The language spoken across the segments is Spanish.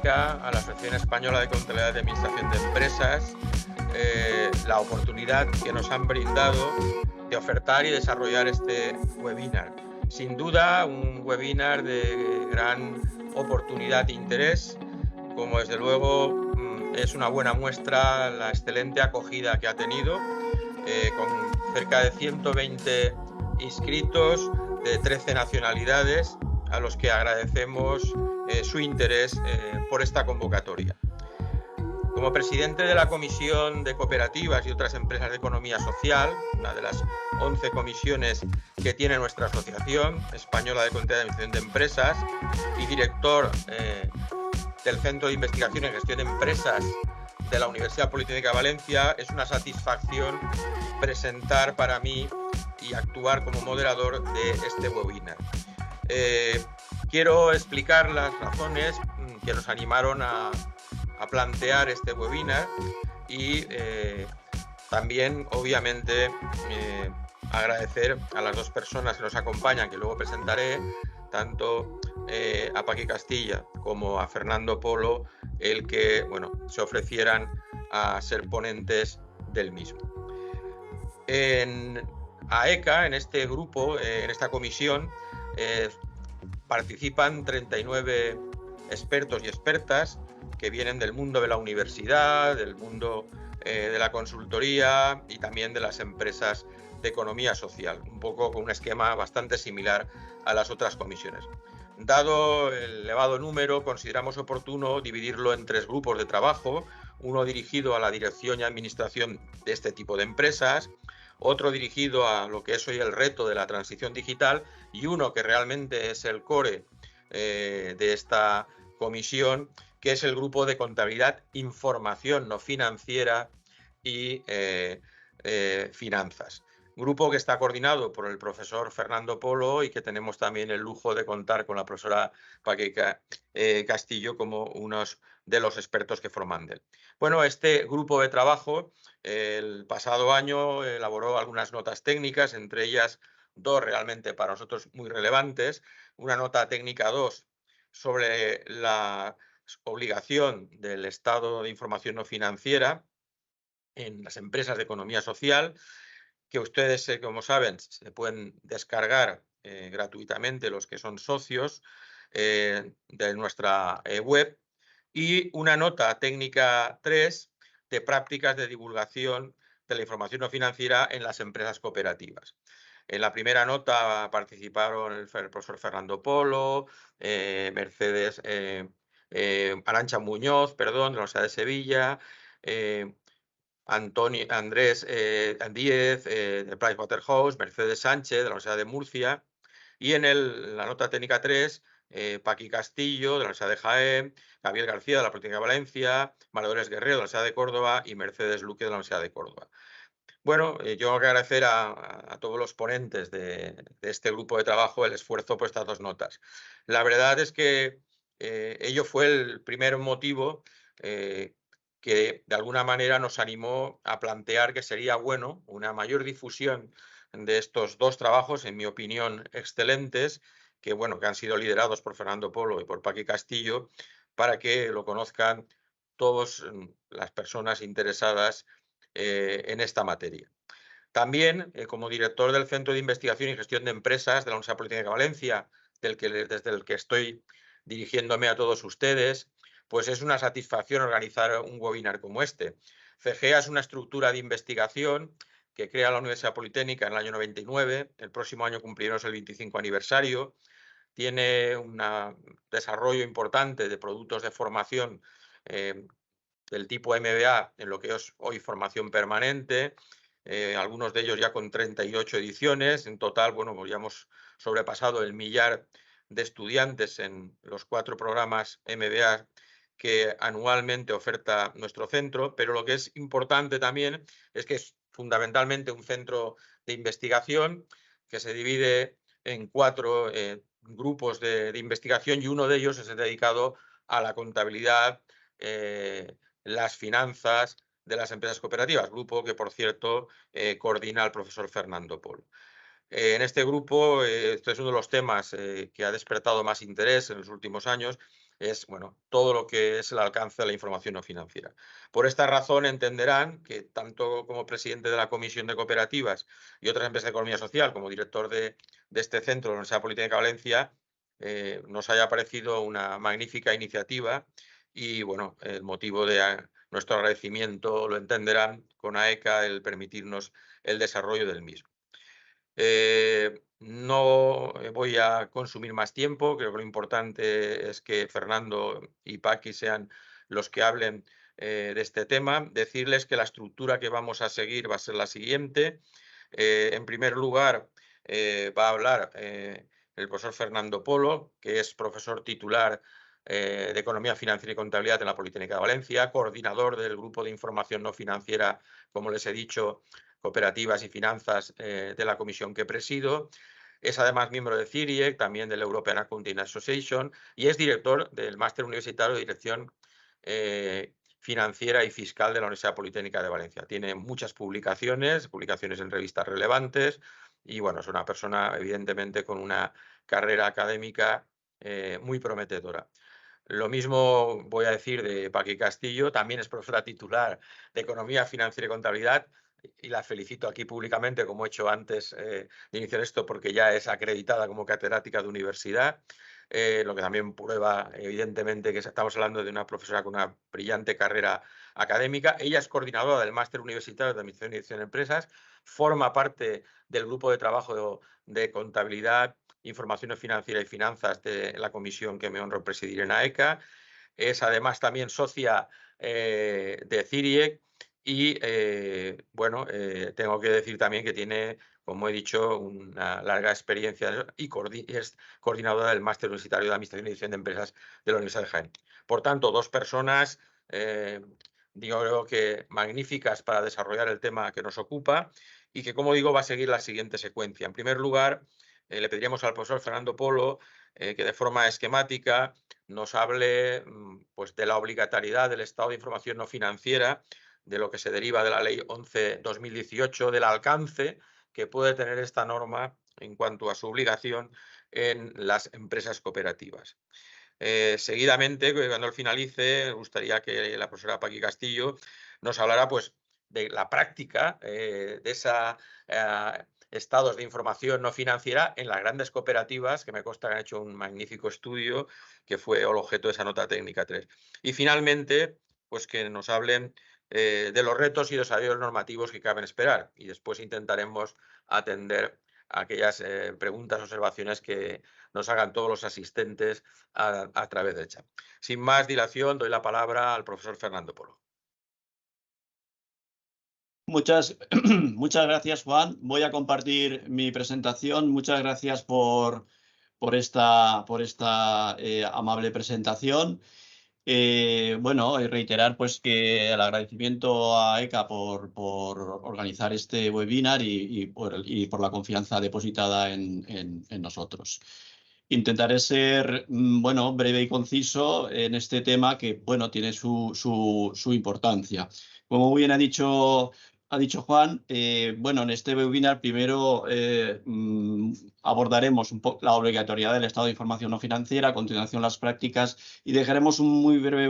AECA, a la Asociación Española de Contabilidad de Administración de Empresas, la oportunidad que nos han brindado de ofertar y desarrollar este webinar. Sin duda, un webinar de gran oportunidad e interés, como desde luego es una buena muestra la excelente acogida que ha tenido, con cerca de 120 inscritos de 13 nacionalidades, a los que agradecemos su interés por esta convocatoria. Como presidente de la Comisión de Cooperativas y otras empresas de economía social, una de las 11 comisiones que tiene nuestra Asociación Española de Contabilidad y Administración de Empresas, y director del Centro de Investigación y Gestión de Empresas de la Universidad Politécnica de Valencia, es una satisfacción presentar para mí y actuar como moderador de este webinar. Quiero explicar las razones que nos animaron a plantear este webinar y también, obviamente, agradecer a las dos personas que nos acompañan, que luego presentaré, tanto a Paqui Castilla como a Fernando Polo, el que se ofrecieran a ser ponentes del mismo. En AECA, en este grupo, en esta comisión, participan 39 expertos y expertas que vienen del mundo de la universidad, del mundo de la consultoría y también de las empresas de economía social, un poco con un esquema bastante similar a las otras comisiones. Dado el elevado número, consideramos oportuno dividirlo en 3 grupos de trabajo, uno dirigido a la dirección y administración de este tipo de empresas, otro dirigido a lo que es hoy el reto de la transición digital y uno que realmente es el core de esta comisión, que es el grupo de contabilidad, información no financiera y finanzas. Grupo que está coordinado por el profesor Fernando Polo y que tenemos también el lujo de contar con la profesora Paqui Castillo como unos de los expertos que forman de él. Bueno, este grupo de trabajo el pasado año elaboró algunas notas técnicas, entre ellas 2 realmente para nosotros muy relevantes. Una nota técnica 2 sobre la obligación del estado de información no financiera en las empresas de economía social, que ustedes, como saben, se pueden descargar gratuitamente los que son socios de nuestra web, y una nota técnica 3 de prácticas de divulgación de la información no financiera en las empresas cooperativas. En la primera nota participaron el profesor Fernando Polo, Mercedes Arantxa Muñoz, de la Universidad de Sevilla, Andrés Díez de Pricewaterhouse, Mercedes Sánchez de la Universidad de Murcia, y en la nota técnica 3, Paqui Castillo de la Universidad de Jaén, Gabriel García de la Politécnica de Valencia, María Dolores Guerrero de la Universidad de Córdoba y Mercedes Luque de la Universidad de Córdoba. Bueno, yo tengo que agradecer a todos los ponentes de este grupo de trabajo el esfuerzo por estas 2 notas. La verdad es que ello fue el primer motivo que de alguna manera nos animó a plantear que sería bueno una mayor difusión de estos 2 trabajos, en mi opinión, excelentes, que han sido liderados por Fernando Polo y por Paqui Castillo, para que lo conozcan todas las personas interesadas en esta materia. También, como director del Centro de Investigación y Gestión de Empresas de la Universidad Politécnica de Valencia, desde el que estoy dirigiéndome a todos ustedes, pues es una satisfacción organizar un webinar como este. CEGEA es una estructura de investigación que crea la Universidad Politécnica en el año 99, el próximo año cumpliremos el 25 aniversario, tiene un desarrollo importante de productos de formación del tipo MBA en lo que es hoy formación permanente, algunos de ellos ya con 38 ediciones. En total, pues ya hemos sobrepasado el 1.000.000 de estudiantes en los 4 programas MBA que anualmente oferta nuestro centro, pero lo que es importante también es que es fundamentalmente un centro de investigación que se divide en 4 grupos de investigación, y uno de ellos es dedicado a la contabilidad, las finanzas de las empresas cooperativas, grupo que, por cierto, coordina el profesor Fernando Polo. En este grupo, este es uno de los temas que ha despertado más interés en los últimos años, es, bueno, todo lo que es el alcance de la información no financiera. Por esta razón entenderán que tanto como presidente de la Comisión de Cooperativas y otras empresas de economía social, como director de este centro de la Universidad Politécnica de Valencia, nos haya parecido una magnífica iniciativa y, bueno, el motivo de nuestro agradecimiento lo entenderán con AECA el permitirnos el desarrollo del mismo. No voy a consumir más tiempo, creo que lo importante es que Fernando y Paqui sean los que hablen de este tema. Decirles que la estructura que vamos a seguir va a ser la siguiente. En primer lugar, va a hablar el profesor Fernando Polo, que es profesor titular de Economía Financiera y Contabilidad en la Politécnica de Valencia, coordinador del Grupo de Información No Financiera, como les he dicho, Cooperativas y Finanzas de la comisión que presido. Es además miembro de CIRIEC, también del European Accounting Association, y es director del Máster Universitario de Dirección Financiera y Fiscal de la Universidad Politécnica de Valencia. Tiene muchas publicaciones en revistas relevantes y, bueno, es una persona evidentemente con una carrera académica muy prometedora. Lo mismo voy a decir de Paqui Castillo, también es profesora titular de Economía Financiera y Contabilidad, y la felicito aquí públicamente, como he hecho antes de iniciar esto, porque ya es acreditada como catedrática de universidad, lo que también prueba, evidentemente, que estamos hablando de una profesora con una brillante carrera académica. Ella es coordinadora del Máster Universitario de Administración y Dirección de Empresas, forma parte del grupo de trabajo de contabilidad, información financiera y finanzas de la comisión que me honro presidir en AECA. Es además también socia de CIRIEC y, bueno, tengo que decir también que tiene, como he dicho, una larga experiencia y es coordinadora del Máster Universitario de Administración y Dirección de Empresas de la Universidad de Jaén. Por tanto, dos personas, digo, creo que magníficas para desarrollar el tema que nos ocupa y que, como digo, va a seguir la siguiente secuencia. En primer lugar, le pediríamos al profesor Fernando Polo que de forma esquemática nos hable pues, de la obligatoriedad del estado de información no financiera, de lo que se deriva de la Ley 11/2018, del alcance que puede tener esta norma en cuanto a su obligación en las empresas cooperativas. Seguidamente, cuando él finalice, me gustaría que la profesora Paqui Castillo nos hablara pues, de la práctica de esa estados de información no financiera en las grandes cooperativas, que me consta que han hecho un magnífico estudio que fue el objeto de esa nota técnica 3. Y finalmente, pues que nos hablen de los retos y desafíos normativos que caben esperar. Y después intentaremos atender a aquellas preguntas, observaciones que nos hagan todos los asistentes a través del chat. Sin más dilación, doy la palabra al profesor Fernando Polo. Muchas gracias, Juan. Voy a compartir mi presentación. Muchas gracias por esta amable presentación. Bueno, reiterar pues que el agradecimiento a ECA por organizar este webinar y por la confianza depositada en nosotros. Intentaré ser bueno, breve y conciso en este tema que bueno, tiene su importancia. Como bien ha dicho Juan, bueno, en este webinar primero abordaremos un poco la obligatoriedad del estado de información no financiera, a continuación las prácticas y dejaremos un muy breve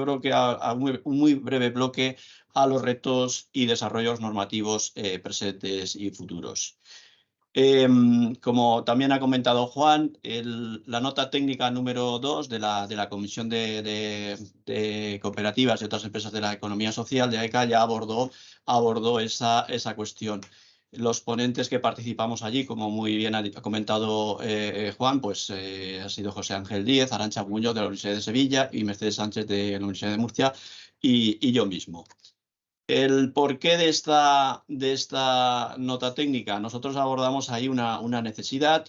bloque a los retos y desarrollos normativos presentes y futuros. Como también ha comentado Juan, la nota técnica número 2 de la Comisión de Cooperativas y otras empresas de la economía social de AECA ya abordó esa cuestión. Los ponentes que participamos allí, como muy bien ha comentado Juan, pues ha sido José Ángel Díez, Arantxa Muñoz de la Universidad de Sevilla y Mercedes Sánchez de la Universidad de Murcia y yo mismo. El porqué de esta nota técnica. Nosotros abordamos ahí una necesidad,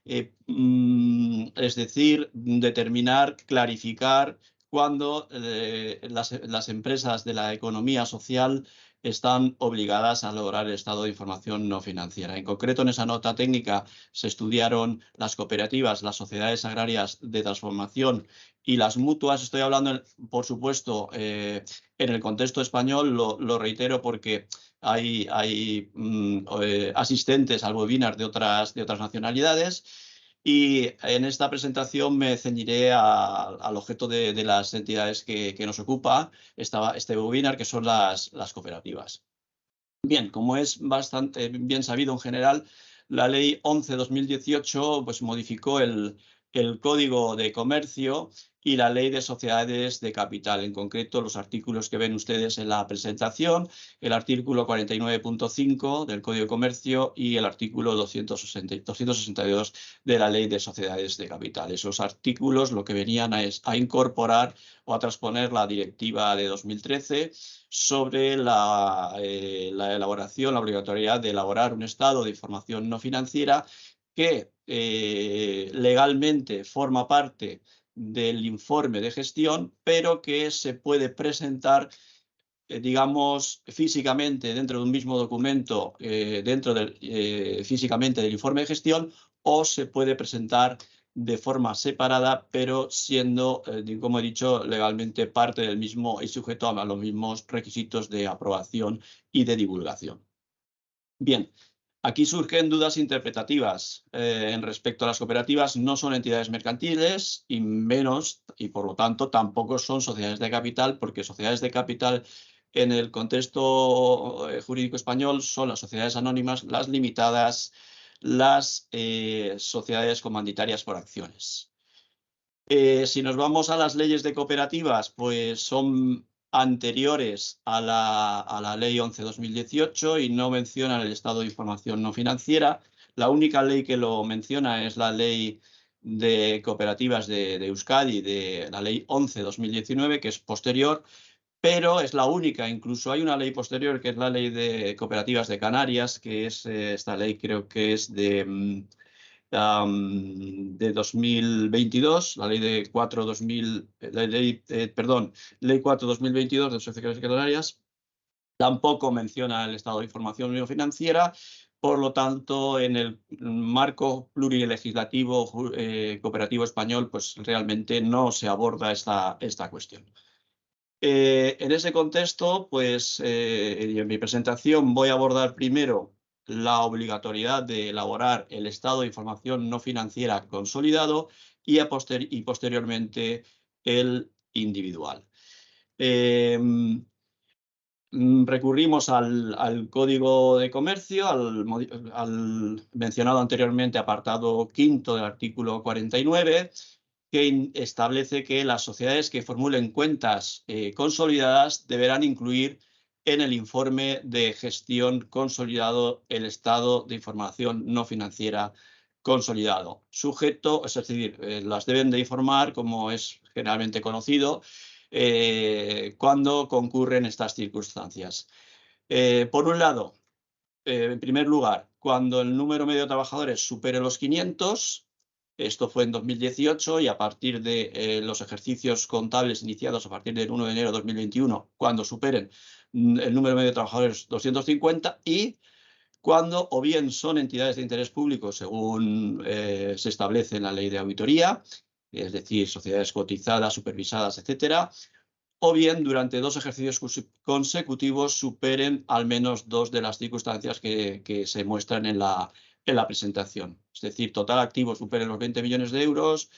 es decir, determinar, clarificar cuándo las empresas de la economía social están obligadas a lograr el estado de información no financiera. En concreto, en esa nota técnica se estudiaron las cooperativas, las sociedades agrarias de transformación y las mutuas. Estoy hablando, por supuesto, en el contexto español, lo reitero porque hay asistentes al webinar de otras nacionalidades. Y en esta presentación me ceñiré al objeto de las entidades que nos ocupa este webinar, que son las cooperativas. Bien, como es bastante bien sabido en general, la Ley 11/2018 pues, modificó el Código de Comercio y la Ley de Sociedades de Capital. En concreto, los artículos que ven ustedes en la presentación, el artículo 49.5 del Código de Comercio y el artículo 262 de la Ley de Sociedades de Capital. Esos artículos lo que venían a incorporar o a transponer la Directiva de 2013 sobre la elaboración, la obligatoriedad de elaborar un estado de información no financiera que legalmente forma parte del informe de gestión, pero que se puede presentar, digamos, físicamente dentro de un mismo documento, físicamente del informe de gestión, o se puede presentar de forma separada, pero siendo, como he dicho, legalmente parte del mismo y sujeto a los mismos requisitos de aprobación y de divulgación. Bien, aquí surgen dudas interpretativas en respecto a las cooperativas. No son entidades mercantiles y menos, y por lo tanto tampoco son sociedades de capital, porque sociedades de capital en el contexto jurídico español son las sociedades anónimas, las limitadas, las sociedades comanditarias por acciones. Si nos vamos a las leyes de cooperativas, pues son anteriores a la Ley 11/2018 y no mencionan el estado de información no financiera. La única ley que lo menciona es la Ley de Cooperativas de Euskadi, de la Ley 11/2019, que es posterior, pero es la única. Incluso hay una ley posterior, que es la Ley de Cooperativas de Canarias, que es esta ley, creo que es de 2022, la ley de 4/2000, Ley 4/2022 de Sociedades Canarias, tampoco menciona el estado de información no financiera. Por lo tanto, en el marco plurilegislativo cooperativo español, pues realmente no se aborda esta cuestión. En ese contexto, pues en mi presentación voy a abordar primero la obligatoriedad de elaborar el estado de información no financiera consolidado y posteriormente el individual. Recurrimos al Código de Comercio, al mencionado anteriormente apartado 5º del artículo 49, que establece que las sociedades que formulen cuentas consolidadas deberán incluir en el informe de gestión consolidado el estado de información no financiera consolidado. Sujeto, es decir, las deben de informar, como es generalmente conocido, cuando concurren estas circunstancias. Por un lado, en primer lugar, cuando el número medio de trabajadores supere los 500, esto fue en 2018, y a partir de los ejercicios contables iniciados a partir del 1 de enero de 2021, cuando superen el número medio de trabajadores 250, y cuando o bien son entidades de interés público según se establece en la ley de auditoría, es decir, sociedades cotizadas, supervisadas, etcétera, o bien durante 2 ejercicios consecutivos superen al menos 2 de las circunstancias que se muestran en la presentación. Es decir, total activo supere los 20 millones de euros,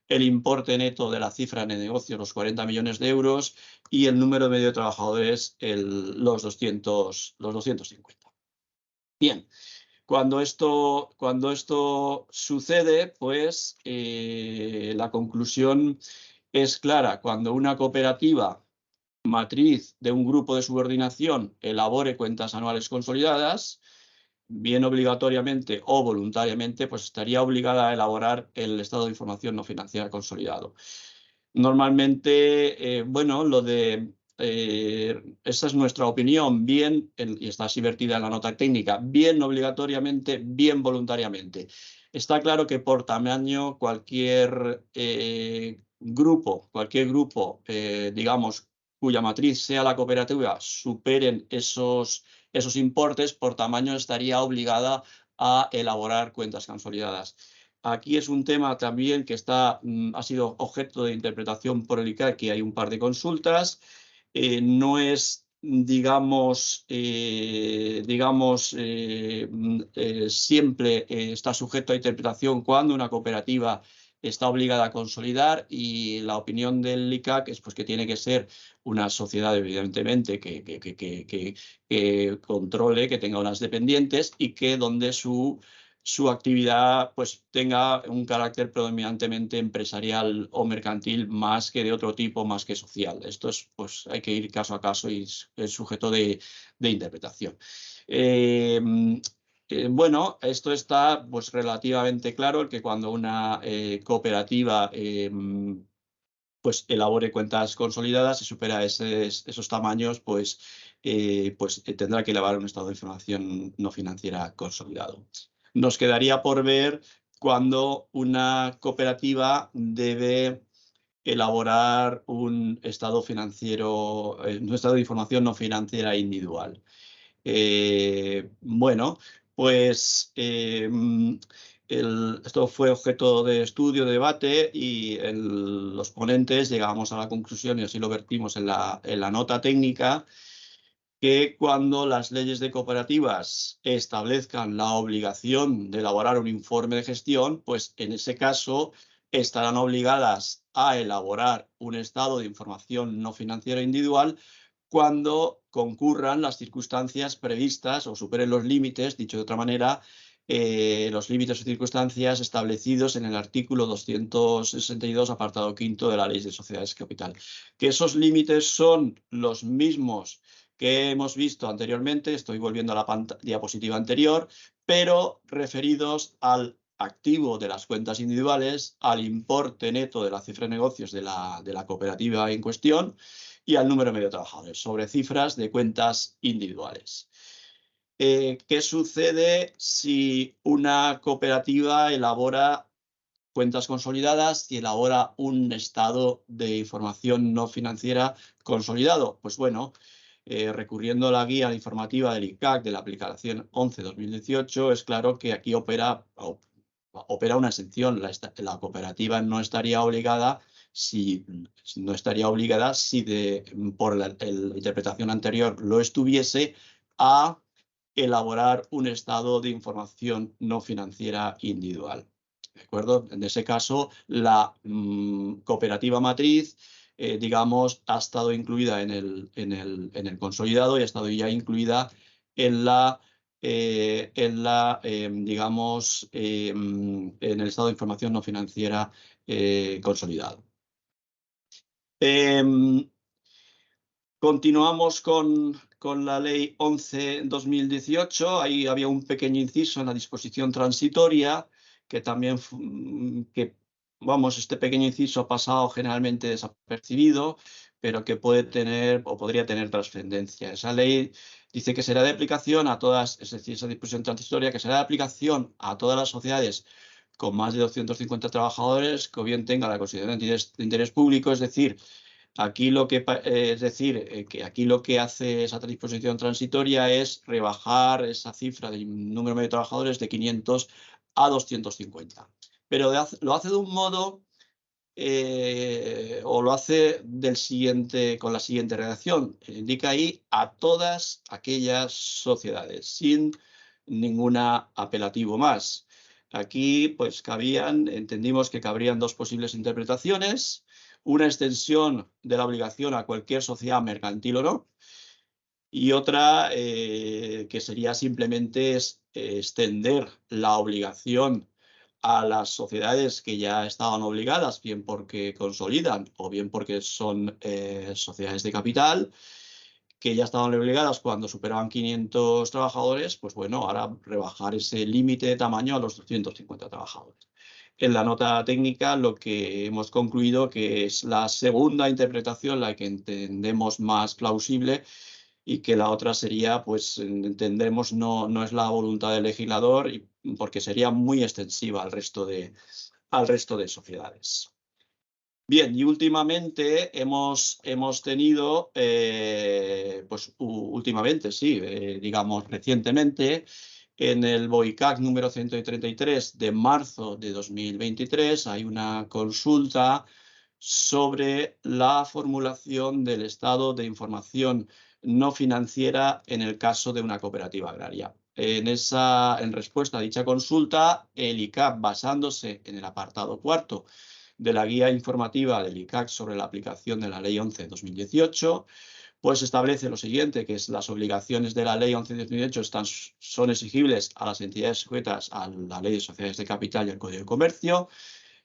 el importe neto de la cifra de negocio los 40 millones de euros y el número medio de trabajadores los 250. Bien. Cuando esto sucede, pues la conclusión es clara. Cuando una cooperativa matriz de un grupo de subordinación elabore cuentas anuales consolidadas, bien obligatoriamente o voluntariamente, pues estaría obligada a elaborar el estado de información no financiera consolidado. Normalmente, esa es nuestra opinión, bien, y está así vertida en la nota técnica, bien obligatoriamente, bien voluntariamente. Está claro que por tamaño cualquier grupo, digamos, cuya matriz sea la cooperativa, superen esos importes, por tamaño estaría obligada a elaborar cuentas consolidadas. Aquí es un tema también que ha sido objeto de interpretación por el ICAC, que hay un par de consultas. No es digamos, siempre está sujeto a interpretación cuando una cooperativa está obligada a consolidar, y la opinión del ICAC es pues, que tiene que ser una sociedad, evidentemente, que controle, que tenga unas dependientes y que donde su actividad pues, tenga un carácter predominantemente empresarial o mercantil más que de otro tipo, más que social. Esto es, pues, hay que ir caso a caso y es sujeto de interpretación. Bueno, esto está pues, relativamente claro, que cuando una cooperativa pues elabore cuentas consolidadas y supera esos tamaños, pues tendrá que elaborar un estado de información no financiera consolidado. Nos quedaría por ver cuando una cooperativa debe elaborar un estado financiero, un estado de información no financiera individual. Bueno, pues esto fue objeto de estudio, de debate, y los ponentes llegamos a la conclusión, y así lo vertimos en la nota técnica, que cuando las leyes de cooperativas establezcan la obligación de elaborar un informe de gestión, pues en ese caso estarán obligadas a elaborar un estado de información no financiera individual cuando concurran las circunstancias previstas o superen los límites, dicho de otra manera, los límites o circunstancias establecidos en el artículo 262, apartado quinto de la Ley de Sociedades Capital. Que esos límites son los mismos que hemos visto anteriormente, estoy volviendo a la diapositiva anterior, pero referidos al activo de las cuentas individuales, al importe neto de la cifra de negocios de la cooperativa en cuestión y al número medio de trabajadores, sobre cifras de cuentas individuales. ¿Qué sucede si una cooperativa elabora cuentas consolidadas y elabora un estado de información no financiera consolidado? Pues bueno, recurriendo a la guía informativa del ICAC de la aplicación 11/2018, es claro que aquí opera una exención. La cooperativa no estaría obligada si por la interpretación anterior lo estuviese, a elaborar un estado de información no financiera individual. ¿De acuerdo? En ese caso, la cooperativa matriz, digamos, ha estado incluida en el consolidado y ha estado ya incluida digamos, en el estado de información no financiera consolidado. Continuamos con la Ley 11/2018. Ahí había un pequeño inciso en la disposición transitoria que también, este pequeño inciso ha pasado generalmente desapercibido, pero que puede tener o podría tener trascendencia. Esa ley dice que será de aplicación a todas, es decir, esa disposición transitoria, que será de aplicación a todas las sociedades con más de 250 trabajadores, que o bien tenga la consideración de interés público, es decir, aquí que aquí lo que hace esa disposición transitoria es rebajar esa cifra del número medio de trabajadores de 500 a 250. Pero lo hace de un modo, o lo hace con la siguiente redacción. Indica ahí a todas aquellas sociedades, sin ningún apelativo más. Aquí, pues, entendimos que cabrían dos posibles interpretaciones: una extensión de la obligación a cualquier sociedad mercantil o no, y otra que sería simplemente extender la obligación a las sociedades que ya estaban obligadas, bien porque consolidan o bien porque son sociedades de capital, que ya estaban obligadas cuando superaban 500 trabajadores, pues bueno, ahora rebajar ese límite de tamaño a los 250 trabajadores. En la nota técnica lo que hemos concluido que es la segunda interpretación la que entendemos más plausible, y que la otra sería, pues entendemos, no es la voluntad del legislador, porque sería muy extensiva al resto de sociedades. Bien, y últimamente hemos tenido, pues últimamente, sí, digamos recientemente, en el BOICAC número 133 de marzo de 2023, hay una consulta sobre la formulación del estado de información no financiera en el caso de una cooperativa agraria. En respuesta a dicha consulta, el ICAP, basándose en el apartado 4 de la guía informativa del ICAC sobre la aplicación de la Ley 11/2018, pues establece lo siguiente, que las obligaciones de la Ley 11/2018 son exigibles a las entidades sujetas a la Ley de Sociedades de Capital y el Código de Comercio,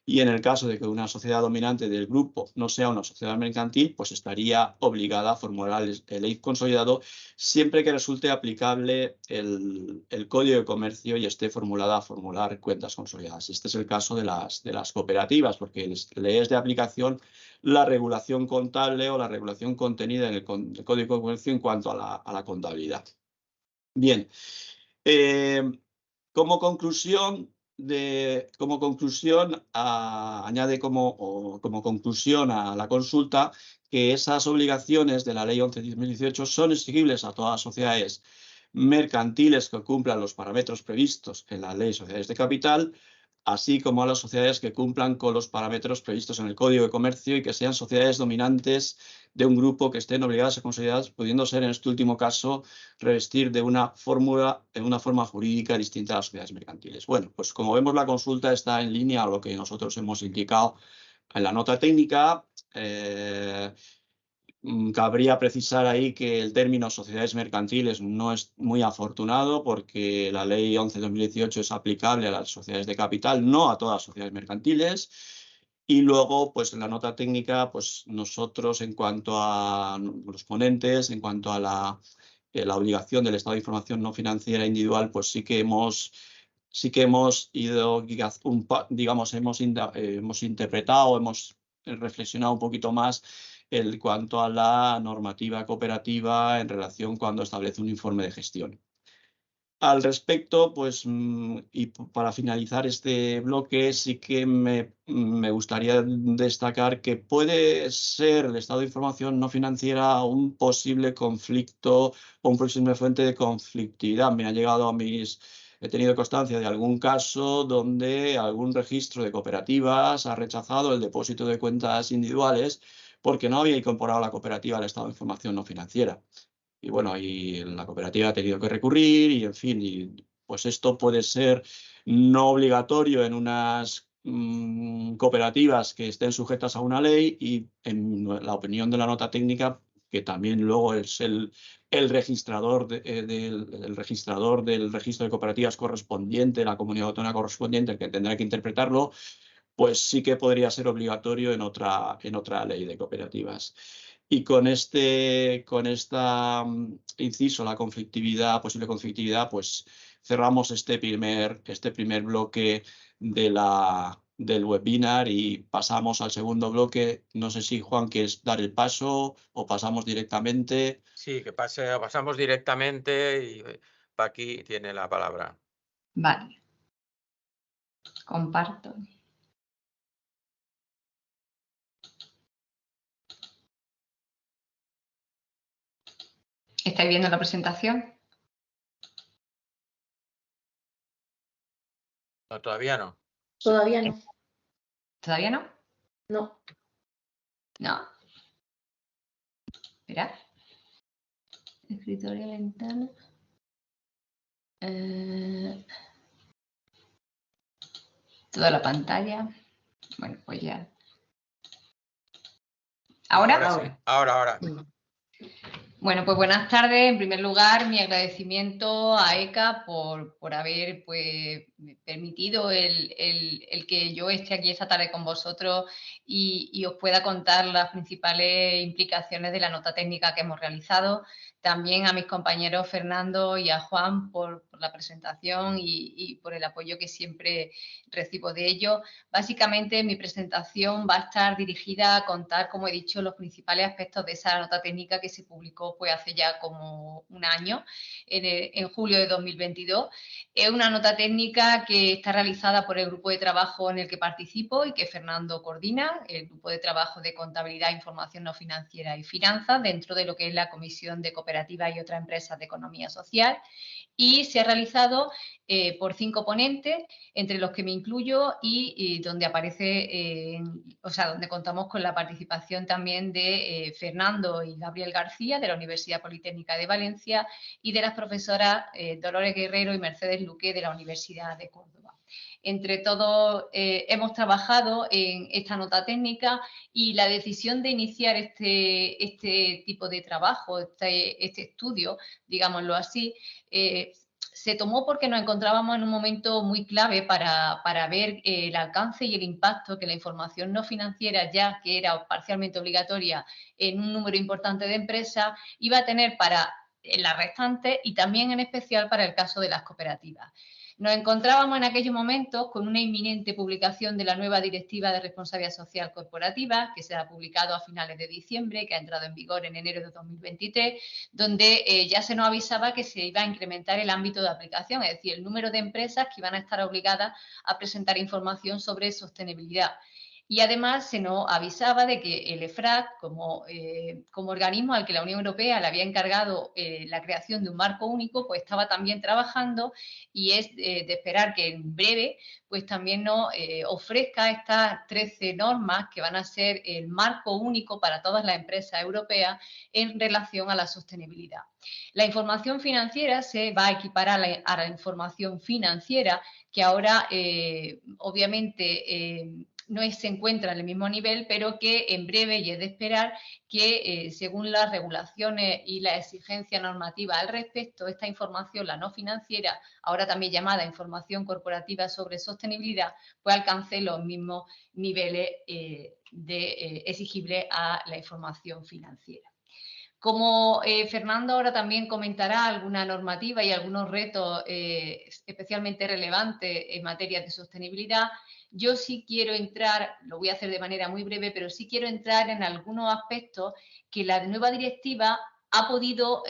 y en el caso de que una sociedad dominante del grupo no sea una sociedad mercantil, pues estaría obligada a formular el EIF consolidado siempre que resulte aplicable el Código de Comercio y esté formulada a formular cuentas consolidadas. Este es el caso de las cooperativas, porque le es de aplicación la regulación contable o la regulación contenida en el Código de Comercio en cuanto a la contabilidad. Bien, como conclusión, añade como conclusión a la consulta que esas obligaciones de la Ley 11/2018 son exigibles a todas las sociedades mercantiles que cumplan los parámetros previstos en la Ley de Sociedades de Capital, así como a las sociedades que cumplan con los parámetros previstos en el Código de Comercio y que sean sociedades dominantes de un grupo que estén obligadas a consolidar, pudiendo ser en este último caso revestir de una forma jurídica distinta a las sociedades mercantiles. Bueno, pues como vemos, la consulta está en línea a lo que nosotros hemos indicado en la nota técnica. Cabría precisar ahí que el término sociedades mercantiles no es muy afortunado, porque la Ley 11/2018 es aplicable a las sociedades de capital, no a todas las sociedades mercantiles. Y luego, pues en la nota técnica, pues nosotros, en cuanto a los ponentes, en cuanto a la obligación del estado de información no financiera individual, pues sí que hemos ido, digamos, hemos interpretado, hemos reflexionado un poquito más en cuanto a la normativa cooperativa en relación cuando establece un informe de gestión. Al respecto, pues, y para finalizar este bloque, sí que me gustaría destacar que puede ser el estado de información no financiera un posible conflicto o una posible fuente de conflictividad. He tenido constancia de algún caso donde algún registro de cooperativas ha rechazado el depósito de cuentas individuales porque no había incorporado la cooperativa al estado de información no financiera. Y bueno, y la cooperativa ha tenido que recurrir y, en fin, pues esto puede ser no obligatorio en unas cooperativas que estén sujetas a una ley, y en la opinión de la nota técnica, que también luego es el registrador del registro de cooperativas correspondiente, la comunidad autónoma correspondiente, el que tendrá que interpretarlo, pues sí que podría ser obligatorio en otra ley de cooperativas. Y con esta inciso, la posible conflictividad, pues cerramos este primer bloque del webinar y pasamos al segundo bloque. No sé si, Juan, quieres dar el paso o pasamos directamente. Sí, pasamos directamente y Paqui tiene la palabra. Vale. Comparto. ¿Estáis viendo la presentación? No, todavía no. Todavía no. ¿Todavía no? No. No. Espera. Escritorio, ventana. Toda la pantalla. Bueno, pues ya. ¿Ahora? Sí. Ahora. Bueno, pues buenas tardes. En primer lugar, mi agradecimiento a ECA por haber permitido el que yo esté aquí esta tarde con vosotros y os pueda contar las principales implicaciones de la nota técnica que hemos realizado. También a mis compañeros Fernando y a Juan por la presentación y por el apoyo que siempre recibo de ellos. Básicamente, mi presentación va a estar dirigida a contar, como he dicho, los principales aspectos de esa nota técnica que se publicó hace ya como un año, en julio de 2022. Es una nota técnica que está realizada por el grupo de trabajo en el que participo y que Fernando coordina, el grupo de trabajo de contabilidad, información no financiera y finanzas, dentro de lo que es la Comisión de Cooperativas y otras empresas de economía social. y se ha realizado por 5 ponentes, entre los que me incluyo y donde aparece, o sea, donde contamos con la participación también de Fernando y Gabriel García de la Universidad Politécnica de Valencia y de las profesoras Dolores Guerrero y Mercedes Luque de la Universidad de Córdoba. Entre todos hemos trabajado en esta nota técnica y la decisión de iniciar este tipo de trabajo, este estudio, digámoslo así, se tomó porque nos encontrábamos en un momento muy clave para ver el alcance y el impacto que la información no financiera, ya que era parcialmente obligatoria en un número importante de empresas, iba a tener para las restantes y también en especial para el caso de las cooperativas. Nos encontrábamos en aquellos momentos con una inminente publicación de la nueva Directiva de Responsabilidad Social Corporativa, que se ha publicado a finales de diciembre, que ha entrado en vigor en enero de 2023, donde ya se nos avisaba que se iba a incrementar el ámbito de aplicación, es decir, el número de empresas que iban a estar obligadas a presentar información sobre sostenibilidad. Y además se nos avisaba de que el EFRAG, como organismo al que la Unión Europea le había encargado la creación de un marco único, pues estaba también trabajando y es de esperar que en breve pues también nos ofrezca estas 13 normas que van a ser el marco único para todas las empresas europeas en relación a la sostenibilidad. La información financiera se va a equiparar a la información financiera, que ahora obviamente no se encuentra en el mismo nivel, pero que en breve, y es de esperar, que según las regulaciones y la exigencia normativa al respecto, esta información, la no financiera, ahora también llamada información corporativa sobre sostenibilidad, pues alcance los mismos niveles exigibles a la información financiera. Como Fernando ahora también comentará alguna normativa y algunos retos especialmente relevantes en materia de sostenibilidad, yo sí quiero entrar, lo voy a hacer de manera muy breve, pero sí quiero entrar en algunos aspectos que la nueva directiva ha podido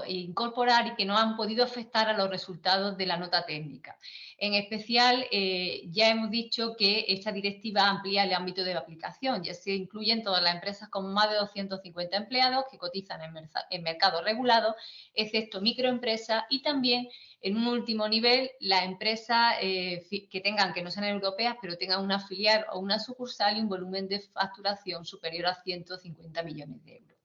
incorporar y que no han podido afectar a los resultados de la nota técnica. En especial, ya hemos dicho que esta directiva amplía el ámbito de aplicación, ya se incluyen todas las empresas con más de 250 empleados que cotizan en mercados regulados, excepto microempresas, y también en un último nivel las empresas que no sean europeas, pero tengan una filial o una sucursal y un volumen de facturación superior a 150 millones de euros.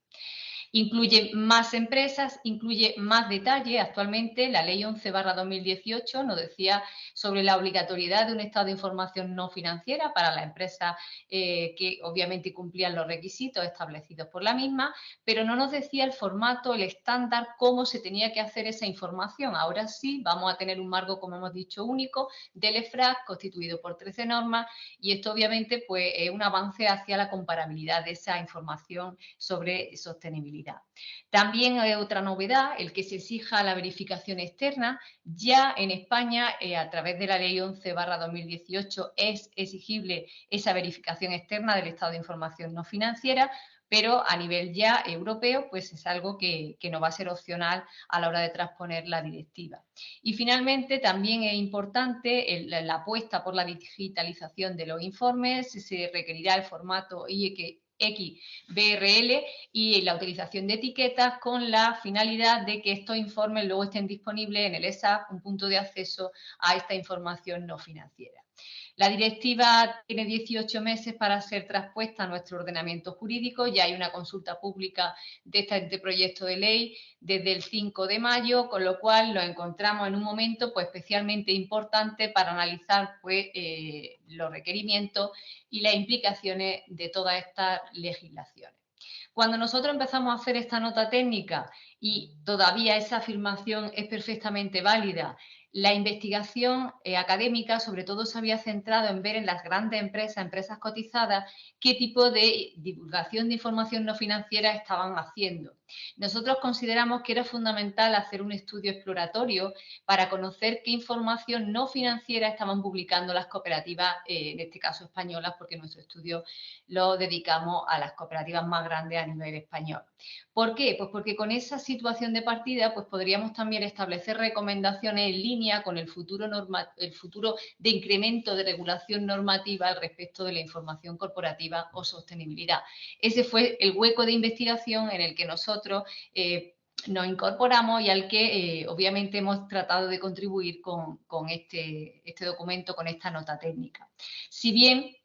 Incluye más empresas, incluye más detalle. Actualmente la Ley 11/2018 nos decía sobre la obligatoriedad de un estado de información no financiera para las empresas que obviamente cumplían los requisitos establecidos por la misma, pero no nos decía el formato, el estándar, cómo se tenía que hacer esa información. Ahora sí vamos a tener un marco, como hemos dicho, único del EFRAG constituido por 13 normas, y esto obviamente pues, es un avance hacia la comparabilidad de esa información sobre sostenibilidad. También hay otra novedad, el que se exija la verificación externa. Ya en España, a través de la Ley 11/2018, es exigible esa verificación externa del estado de información no financiera, pero a nivel ya europeo, pues es algo que no va a ser opcional a la hora de transponer la directiva. Y finalmente, también es importante la apuesta por la digitalización de los informes. Se requerirá el formato XBRL y la utilización de etiquetas con la finalidad de que estos informes luego estén disponibles en el ESAP, un punto de acceso a esta información no financiera. La directiva tiene 18 meses para ser traspuesta a nuestro ordenamiento jurídico. Ya hay una consulta pública de este proyecto de ley desde el 5 de mayo, con lo cual lo encontramos en un momento pues, especialmente importante para analizar pues, los requerimientos y las implicaciones de todas estas legislaciones. Cuando nosotros empezamos a hacer esta nota técnica y todavía esa afirmación es perfectamente válida, la investigación académica sobre todo se había centrado en ver en las grandes empresas cotizadas, qué tipo de divulgación de información no financiera estaban haciendo. Nosotros consideramos que era fundamental hacer un estudio exploratorio para conocer qué información no financiera estaban publicando las cooperativas, en este caso españolas, porque nuestro estudio lo dedicamos a las cooperativas más grandes a nivel español. ¿Por qué? Pues porque con esa situación de partida pues podríamos también establecer recomendaciones en línea con el futuro de incremento de regulación normativa al respecto de la información corporativa o sostenibilidad. Ese fue el hueco de investigación en el que nosotros nos incorporamos y al que obviamente hemos tratado de contribuir con este documento, con esta nota técnica. Si bien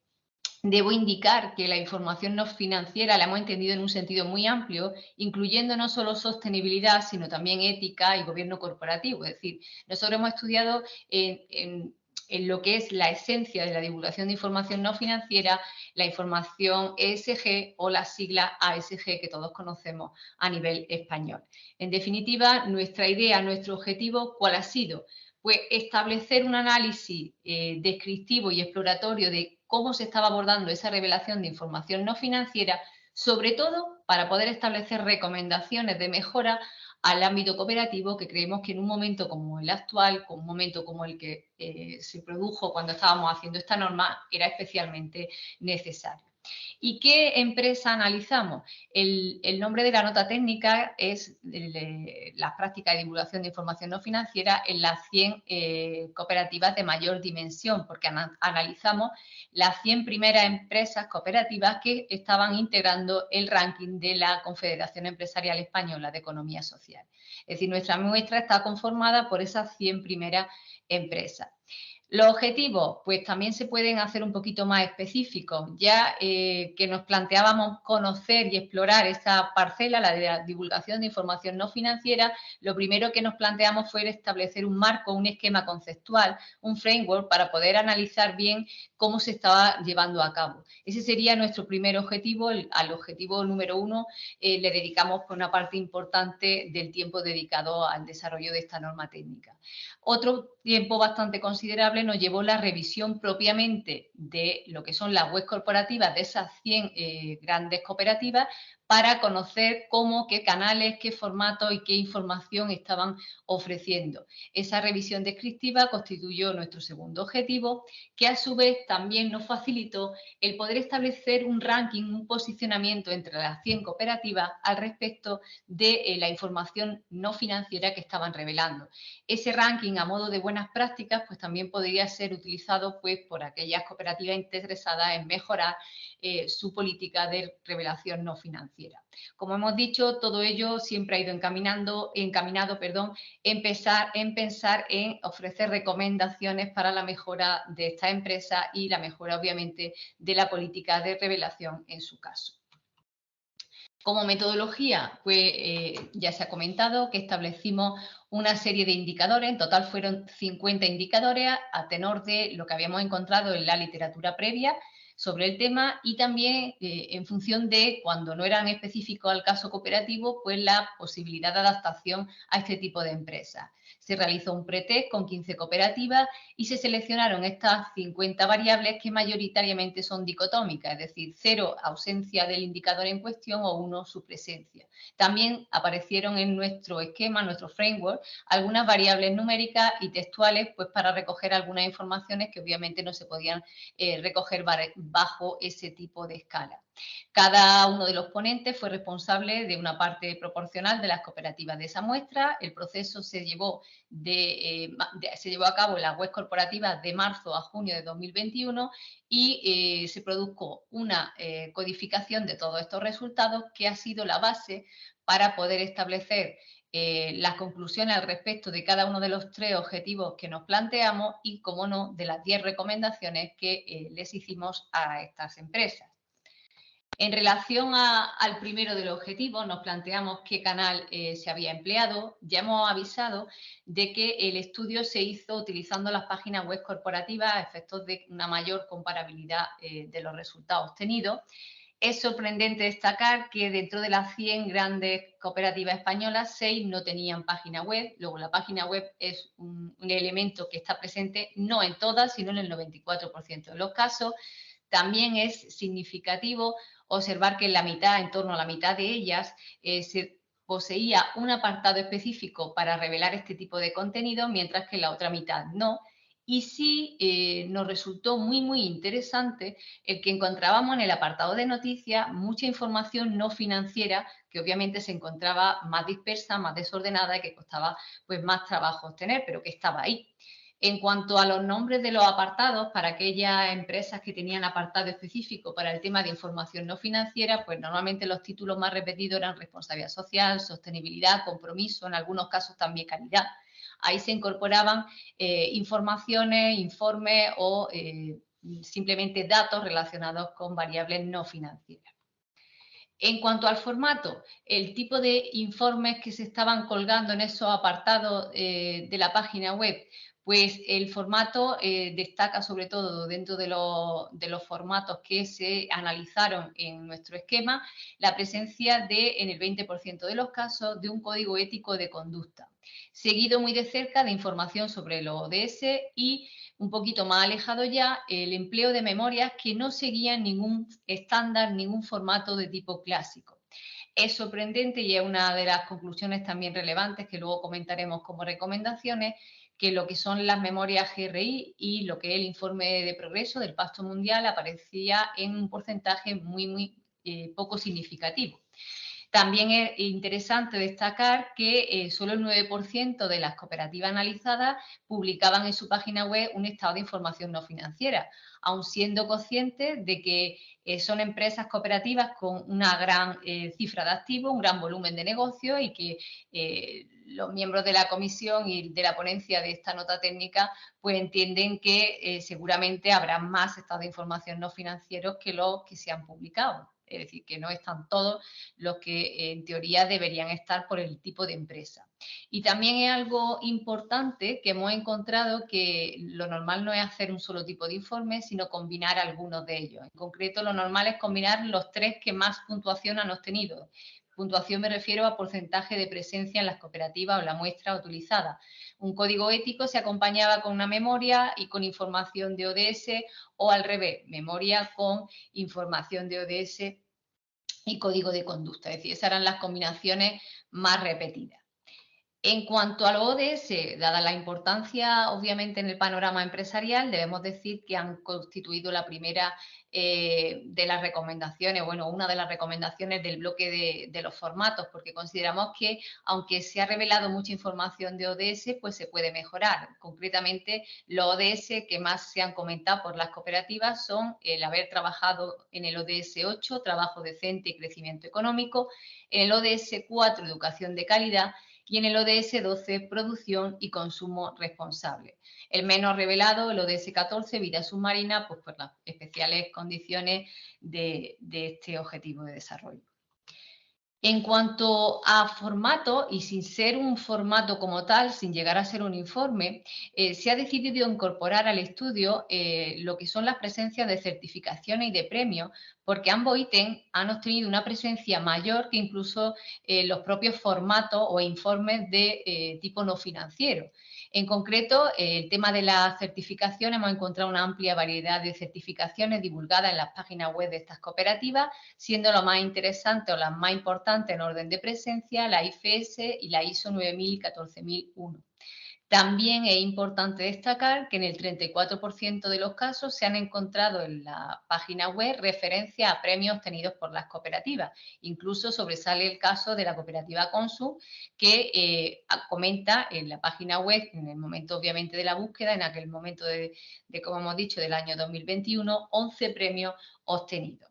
debo indicar que la información no financiera la hemos entendido en un sentido muy amplio, incluyendo no solo sostenibilidad, sino también ética y gobierno corporativo. Es decir, nosotros hemos estudiado en lo que es la esencia de la divulgación de información no financiera, la información ESG o las siglas ASG que todos conocemos a nivel español. En definitiva, nuestra idea, nuestro objetivo, ¿cuál ha sido? Pues establecer un análisis descriptivo y exploratorio de cómo se estaba abordando esa revelación de información no financiera, sobre todo para poder establecer recomendaciones de mejora al ámbito cooperativo, que creemos que en un momento como el actual, con un momento como el que se produjo cuando estábamos haciendo esta norma, era especialmente necesario. ¿Y qué empresa analizamos? El nombre de la nota técnica es las prácticas de divulgación de información no financiera en las 100 cooperativas de mayor dimensión, porque analizamos las 100 primeras empresas cooperativas que estaban integrando el ranking de la Confederación Empresarial Española de Economía Social. Es decir, nuestra muestra está conformada por esas 100 primeras empresas. Los objetivos, pues también se pueden hacer un poquito más específicos, ya que nos planteábamos conocer y explorar esa parcela, la de la divulgación de información no financiera. Lo primero que nos planteamos fue establecer un marco, un esquema conceptual, un framework para poder analizar bien cómo se estaba llevando a cabo. Ese sería nuestro primer objetivo. Al objetivo número 1 le dedicamos una parte importante del tiempo dedicado al desarrollo de esta norma técnica. Otro tiempo bastante considerable nos llevó la revisión propiamente de lo que son las webs corporativas de esas 100 grandes cooperativas para conocer cómo, qué canales, qué formatos y qué información estaban ofreciendo. Esa revisión descriptiva constituyó nuestro segundo objetivo, que a su vez también nos facilitó el poder establecer un ranking, un posicionamiento entre las 100 cooperativas al respecto de la información no financiera que estaban revelando. Ese ranking a modo de buenas prácticas pues también podría ser utilizado pues por aquellas cooperativas interesadas en mejorar su política de revelación no financiera. Como hemos dicho, todo ello siempre ha ido encaminado en pensar en ofrecer recomendaciones para la mejora de esta empresa y la mejora obviamente de la política de revelación en su caso. Como metodología, pues ya se ha comentado que establecimos una serie de indicadores, en total fueron 50 indicadores a tenor de lo que habíamos encontrado en la literatura previa sobre el tema y también en función de, cuando no eran específicos al caso cooperativo, pues la posibilidad de adaptación a este tipo de empresas. Se realizó un pretest con 15 cooperativas y se seleccionaron estas 50 variables que mayoritariamente son dicotómicas, es decir, 0 ausencia del indicador en cuestión o 1 su presencia. También aparecieron en nuestro esquema, nuestro framework, algunas variables numéricas y textuales pues para recoger algunas informaciones que obviamente no se podían recoger bajo ese tipo de escala. Cada uno de los ponentes fue responsable de una parte proporcional de las cooperativas de esa muestra. El proceso se llevó a cabo en las webs corporativas de marzo a junio de 2021 y se produjo una codificación de todos estos resultados que ha sido la base para poder establecer las conclusiones al respecto de cada uno de los 3 objetivos que nos planteamos y, como no, de las 10 recomendaciones que les hicimos a estas empresas. En relación al primero de los objetivos, nos planteamos qué canal se había empleado. Ya hemos avisado de que el estudio se hizo utilizando las páginas web corporativas a efectos de una mayor comparabilidad de los resultados obtenidos. Es sorprendente destacar que dentro de las 100 grandes cooperativas españolas, 6 no tenían página web. Luego, la página web es un elemento que está presente no en todas, sino en el 94% de los casos. También es significativo observar que en torno a la mitad de ellas, se poseía un apartado específico para revelar este tipo de contenido, mientras que la otra mitad no. Y sí nos resultó muy interesante el que encontrábamos en el apartado de noticias mucha información no financiera que obviamente se encontraba más dispersa, más desordenada y que costaba pues más trabajo obtener, pero que estaba ahí. En cuanto a los nombres de los apartados, para aquellas empresas que tenían apartado específico para el tema de información no financiera, pues normalmente los títulos más repetidos eran responsabilidad social, sostenibilidad, compromiso, en algunos casos también calidad. Ahí se incorporaban informaciones, informes o simplemente datos relacionados con variables no financieras. En cuanto al formato, el tipo de informes que se estaban colgando en esos apartados de la página web, pues el formato destaca sobre todo dentro de los formatos que se analizaron en nuestro esquema, la presencia en el 20% de los casos, de un código ético de conducta, seguido muy de cerca de información sobre los ODS y un poquito más alejado ya, el empleo de memorias que no seguían ningún estándar, ningún formato de tipo clásico. Es sorprendente y es una de las conclusiones también relevantes que luego comentaremos como recomendaciones, que lo que son las memorias GRI y lo que es el informe de progreso del Pacto Mundial aparecía en un porcentaje muy poco significativo. También es interesante destacar que solo el 9% de las cooperativas analizadas publicaban en su página web un estado de información no financiera, aun siendo conscientes de que son empresas cooperativas con una gran cifra de activos, un gran volumen de negocio y que los miembros de la comisión y de la ponencia de esta nota técnica pues entienden que seguramente habrá más estados de información no financieros que los que se han publicado. Es decir, que no están todos los que en teoría deberían estar por el tipo de empresa. Y también es algo importante que hemos encontrado que lo normal no es hacer un solo tipo de informe, sino combinar algunos de ellos. En concreto, lo normal es combinar los 3 que más puntuación han obtenido. Puntuación me refiero a porcentaje de presencia en las cooperativas o la muestra utilizada. Un código ético se acompañaba con una memoria y con información de ODS o al revés, memoria con información de ODS y código de conducta. Es decir, esas eran las combinaciones más repetidas. En cuanto a los ODS, dada la importancia obviamente en el panorama empresarial, debemos decir que han constituido la primera de las recomendaciones, bueno, una de las recomendaciones del bloque de los formatos, porque consideramos que aunque se ha revelado mucha información de ODS, pues se puede mejorar. Concretamente, los ODS que más se han comentado por las cooperativas son el haber trabajado en el ODS 8, trabajo decente y crecimiento económico, en el ODS 4, educación de calidad, y en el ODS 12, producción y consumo responsable. El menos revelado, el ODS 14, vida submarina, pues por las especiales condiciones de este objetivo de desarrollo. En cuanto a formato, y sin ser un formato como tal, sin llegar a ser un informe, se ha decidido incorporar al estudio lo que son las presencias de certificaciones y de premios, porque ambos ítems han obtenido una presencia mayor que incluso los propios formatos o informes de tipo no financiero. En concreto, el tema de las certificaciones, hemos encontrado una amplia variedad de certificaciones divulgadas en las páginas web de estas cooperativas, siendo lo más interesante o las más importantes en orden de presencia la IFS y la ISO 9000 y 14001. También es importante destacar que en el 34% de los casos se han encontrado en la página web referencias a premios obtenidos por las cooperativas. Incluso sobresale el caso de la cooperativa Consum, que comenta en la página web, en el momento obviamente de la búsqueda, en aquel momento de como hemos dicho, del año 2021, 11 premios obtenidos.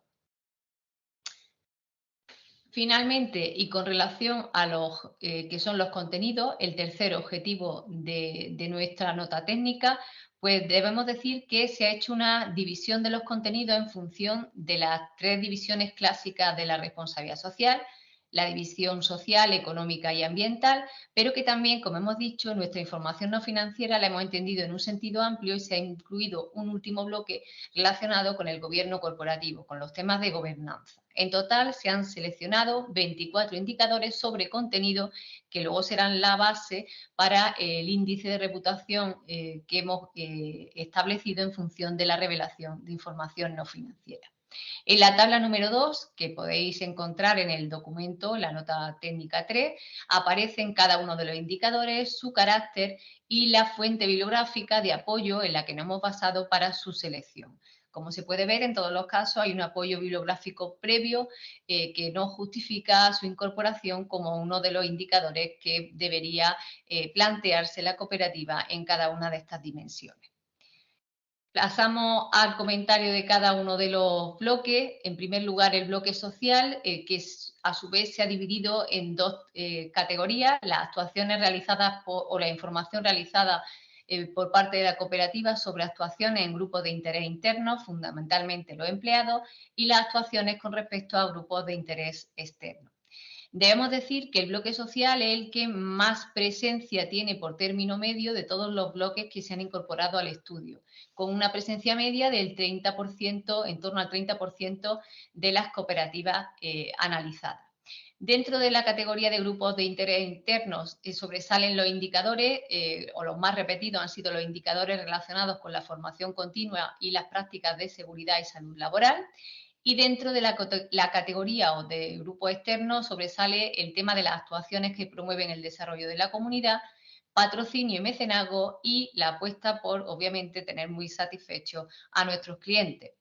Finalmente, y con relación a los que son los contenidos, el tercer objetivo de nuestra nota técnica, pues debemos decir que se ha hecho una división de los contenidos en función de las 3 divisiones clásicas de la responsabilidad social, la división social, económica y ambiental, pero que también, como hemos dicho, nuestra información no financiera la hemos entendido en un sentido amplio y se ha incluido un último bloque relacionado con el gobierno corporativo, con los temas de gobernanza. En total se han seleccionado 24 indicadores sobre contenido que luego serán la base para el índice de reputación que hemos establecido en función de la revelación de información no financiera. En la tabla número 2, que podéis encontrar en el documento, la nota técnica 3, aparecen cada uno de los indicadores, su carácter y la fuente bibliográfica de apoyo en la que nos hemos basado para su selección. como se puede ver, en todos los casos hay un apoyo bibliográfico previo que no justifica su incorporación como uno de los indicadores que debería plantearse la cooperativa en cada una de estas dimensiones. Pasamos al comentario de cada uno de los bloques. En primer lugar, el bloque social, que a su vez se ha dividido en dos categorías: las actuaciones realizadas o la información realizada por parte de la cooperativa sobre actuaciones en grupos de interés internos, fundamentalmente los empleados, y las actuaciones con respecto a grupos de interés externos. Debemos decir que el bloque social es el que más presencia tiene por término medio de todos los bloques que se han incorporado al estudio, con una presencia media del 30%, en torno al 30% de las cooperativas analizadas. Dentro de la categoría de grupos de interés internos sobresalen los indicadores, o los más repetidos han sido los indicadores relacionados con la formación continua y las prácticas de seguridad y salud laboral. Y dentro de la categoría o de grupo externo sobresale el tema de las actuaciones que promueven el desarrollo de la comunidad, patrocinio y mecenazgo, y la apuesta por, obviamente, tener muy satisfechos a nuestros clientes.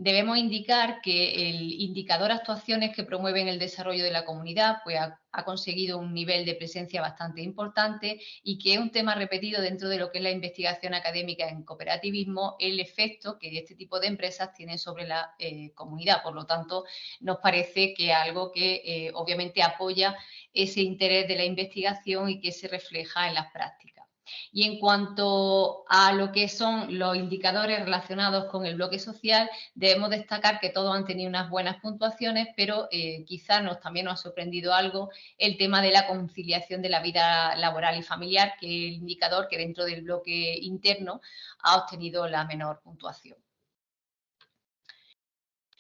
Debemos indicar que el indicador actuaciones que promueven el desarrollo de la comunidad pues ha conseguido un nivel de presencia bastante importante y que es un tema repetido dentro de lo que es la investigación académica en cooperativismo, el efecto que este tipo de empresas tienen sobre la comunidad. Por lo tanto, nos parece que es algo que obviamente apoya ese interés de la investigación y que se refleja en las prácticas. Y en cuanto a lo que son los indicadores relacionados con el bloque social, debemos destacar que todos han tenido unas buenas puntuaciones, pero quizás también nos ha sorprendido algo el tema de la conciliación de la vida laboral y familiar, que es el indicador que dentro del bloque interno ha obtenido la menor puntuación.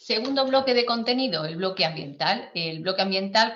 Segundo bloque de contenido, el bloque ambiental. El bloque ambiental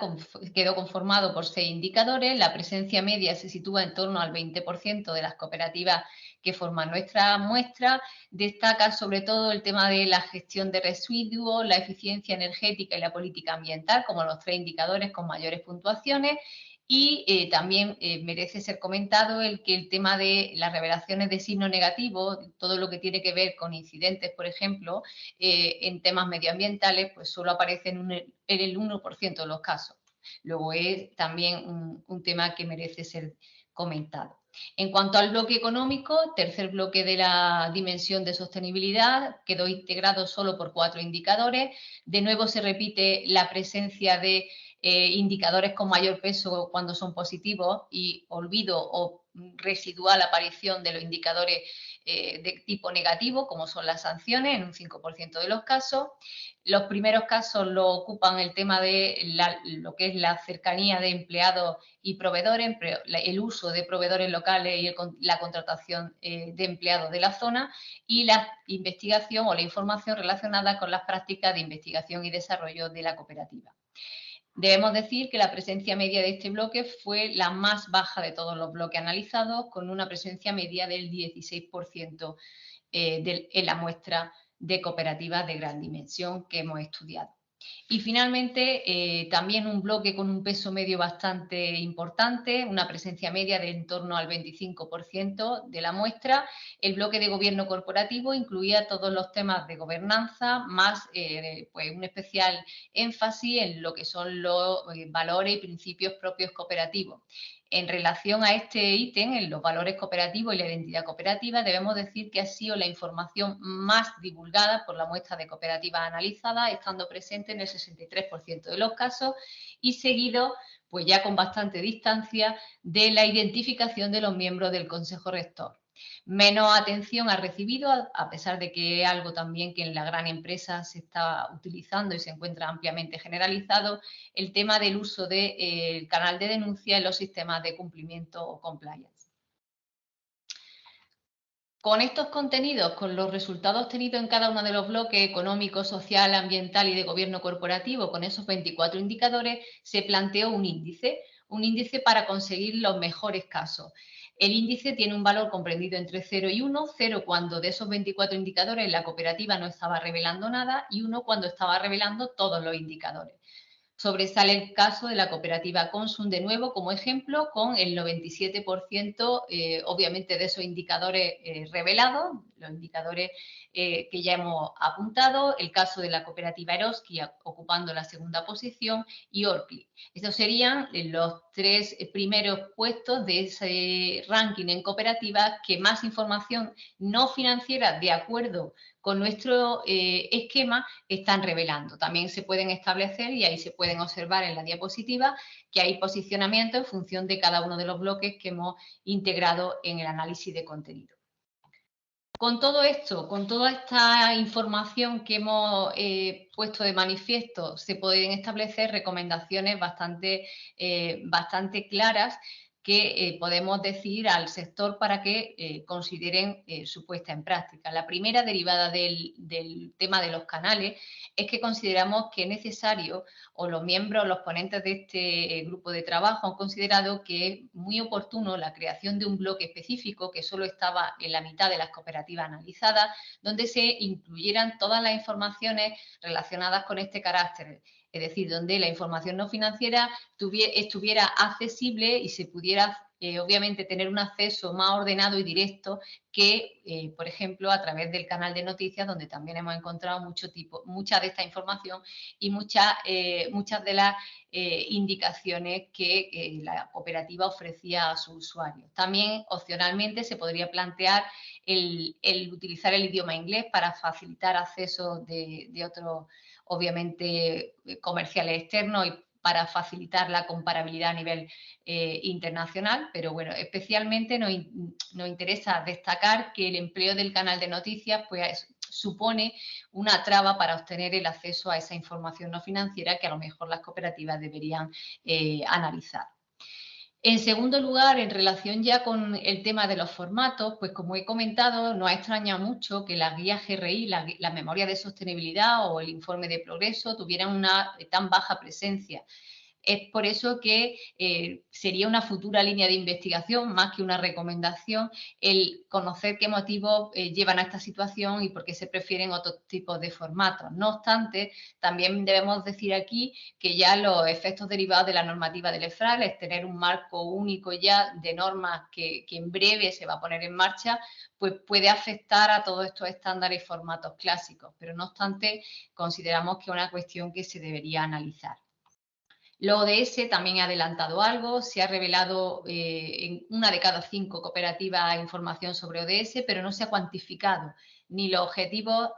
quedó conformado por 6 indicadores. La presencia media se sitúa en torno al 20% de las cooperativas que forman nuestra muestra. Destaca sobre todo el tema de la gestión de residuos, la eficiencia energética y la política ambiental como los 3 indicadores con mayores puntuaciones. Y también merece ser comentado el tema de las revelaciones de signo negativo, todo lo que tiene que ver con incidentes, por ejemplo, en temas medioambientales, pues solo aparece en el 1% de los casos. Luego es también un tema que merece ser comentado. En cuanto al bloque económico, tercer bloque de la dimensión de sostenibilidad, quedó integrado solo por 4 indicadores. De nuevo se repite la presencia de indicadores con mayor peso cuando son positivos y olvido o residual aparición de los indicadores de tipo negativo, como son las sanciones, en un 5% de los casos. Los primeros casos lo ocupan el tema de lo que es la cercanía de empleados y proveedores, el uso de proveedores locales y la contratación de empleados de la zona, y la investigación o la información relacionada con las prácticas de investigación y desarrollo de la cooperativa. Debemos decir que la presencia media de este bloque fue la más baja de todos los bloques analizados, con una presencia media del 16% en la muestra de cooperativas de gran dimensión que hemos estudiado. Y finalmente, también un bloque con un peso medio bastante importante, una presencia media de en torno al 25% de la muestra. El bloque de gobierno corporativo incluía todos los temas de gobernanza, más pues un especial énfasis en lo que son los valores y principios propios cooperativos. En relación a este ítem, en los valores cooperativos y la identidad cooperativa, debemos decir que ha sido la información más divulgada por la muestra de cooperativas analizadas, estando presente en el 63% de los casos y seguido, pues ya con bastante distancia, de la identificación de los miembros del Consejo Rector. Menos atención ha recibido, a pesar de que es algo también que en la gran empresa se está utilizando y se encuentra ampliamente generalizado, el tema del uso del canal de denuncia en los sistemas de cumplimiento o compliance. Con estos contenidos, con los resultados obtenidos en cada uno de los bloques económico, social, ambiental y de gobierno corporativo, con esos 24 indicadores, se planteó un índice para conseguir los mejores casos. El índice tiene un valor comprendido entre 0 y 1, 0 cuando de esos 24 indicadores la cooperativa no estaba revelando nada y 1 cuando estaba revelando todos los indicadores. Sobresale el caso de la cooperativa Consum, de nuevo, como ejemplo, con el 97%, obviamente, de esos indicadores revelados, los indicadores que ya hemos apuntado, el caso de la cooperativa Eroski ocupando la segunda posición y Orcli. Estos serían los 3 primeros puestos de ese ranking en cooperativas que más información no financiera, de acuerdo con nuestro esquema, están revelando. También se pueden establecer, y ahí se pueden observar en la diapositiva, que hay posicionamiento en función de cada uno de los bloques que hemos integrado en el análisis de contenido. Con todo esto, con toda esta información que hemos puesto de manifiesto, se pueden establecer recomendaciones bastante claras que podemos decir al sector para que consideren su puesta en práctica. La primera, derivada del tema de los canales, es que consideramos que es necesario, o los miembros, los ponentes de este grupo de trabajo han considerado que es muy oportuno la creación de un bloque específico que solo estaba en la mitad de las cooperativas analizadas, donde se incluyeran todas las informaciones relacionadas con este carácter. Es decir, donde la información no financiera estuviera accesible y se pudiera, obviamente, tener un acceso más ordenado y directo que, por ejemplo, a través del canal de noticias, donde también hemos encontrado mucha de esta información y muchas de las indicaciones que la cooperativa ofrecía a sus usuarios. También, opcionalmente, se podría plantear el utilizar el idioma inglés para facilitar acceso de otros, obviamente, comerciales externos y para facilitar la comparabilidad a nivel internacional, pero bueno, especialmente nos interesa destacar que el empleo del canal de noticias pues supone una traba para obtener el acceso a esa información no financiera que a lo mejor las cooperativas deberían analizar. En segundo lugar, en relación ya con el tema de los formatos, pues como he comentado, nos ha extrañado mucho que la guía GRI, la memoria de sostenibilidad o el informe de progreso tuvieran una tan baja presencia. Es por eso que sería una futura línea de investigación, más que una recomendación, el conocer qué motivos llevan a esta situación y por qué se prefieren otros tipos de formatos. No obstante, también debemos decir aquí que ya los efectos derivados de la normativa del EFRAL, es tener un marco único ya de normas que en breve se va a poner en marcha, pues puede afectar a todos estos estándares y formatos clásicos. Pero no obstante, consideramos que es una cuestión que se debería analizar. Lo ODS también ha adelantado algo, se ha revelado en 1 de cada 5 cooperativas información sobre ODS, pero no se ha cuantificado ni los objetivos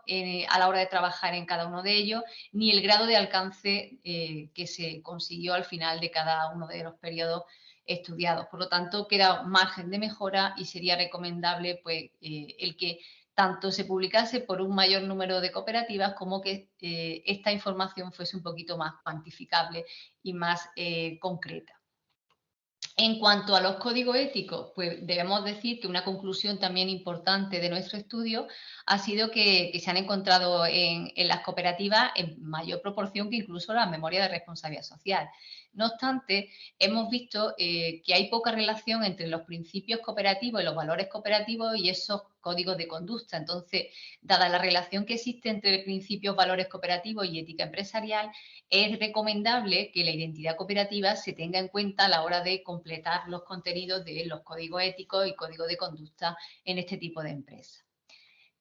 a la hora de trabajar en cada uno de ellos, ni el grado de alcance que se consiguió al final de cada uno de los periodos estudiados. Por lo tanto, queda margen de mejora y sería recomendable pues, el que tanto se publicase por un mayor número de cooperativas como que esta información fuese un poquito más cuantificable y más concreta. En cuanto a los códigos éticos, pues debemos decir que una conclusión también importante de nuestro estudio ha sido que se han encontrado en las cooperativas en mayor proporción que incluso la memoria de responsabilidad social. No obstante, hemos visto que hay poca relación entre los principios cooperativos y los valores cooperativos y esos códigos de conducta. Entonces, dada la relación que existe entre principios, valores cooperativos y ética empresarial, es recomendable que la identidad cooperativa se tenga en cuenta a la hora de completar los contenidos de los códigos éticos y códigos de conducta en este tipo de empresas.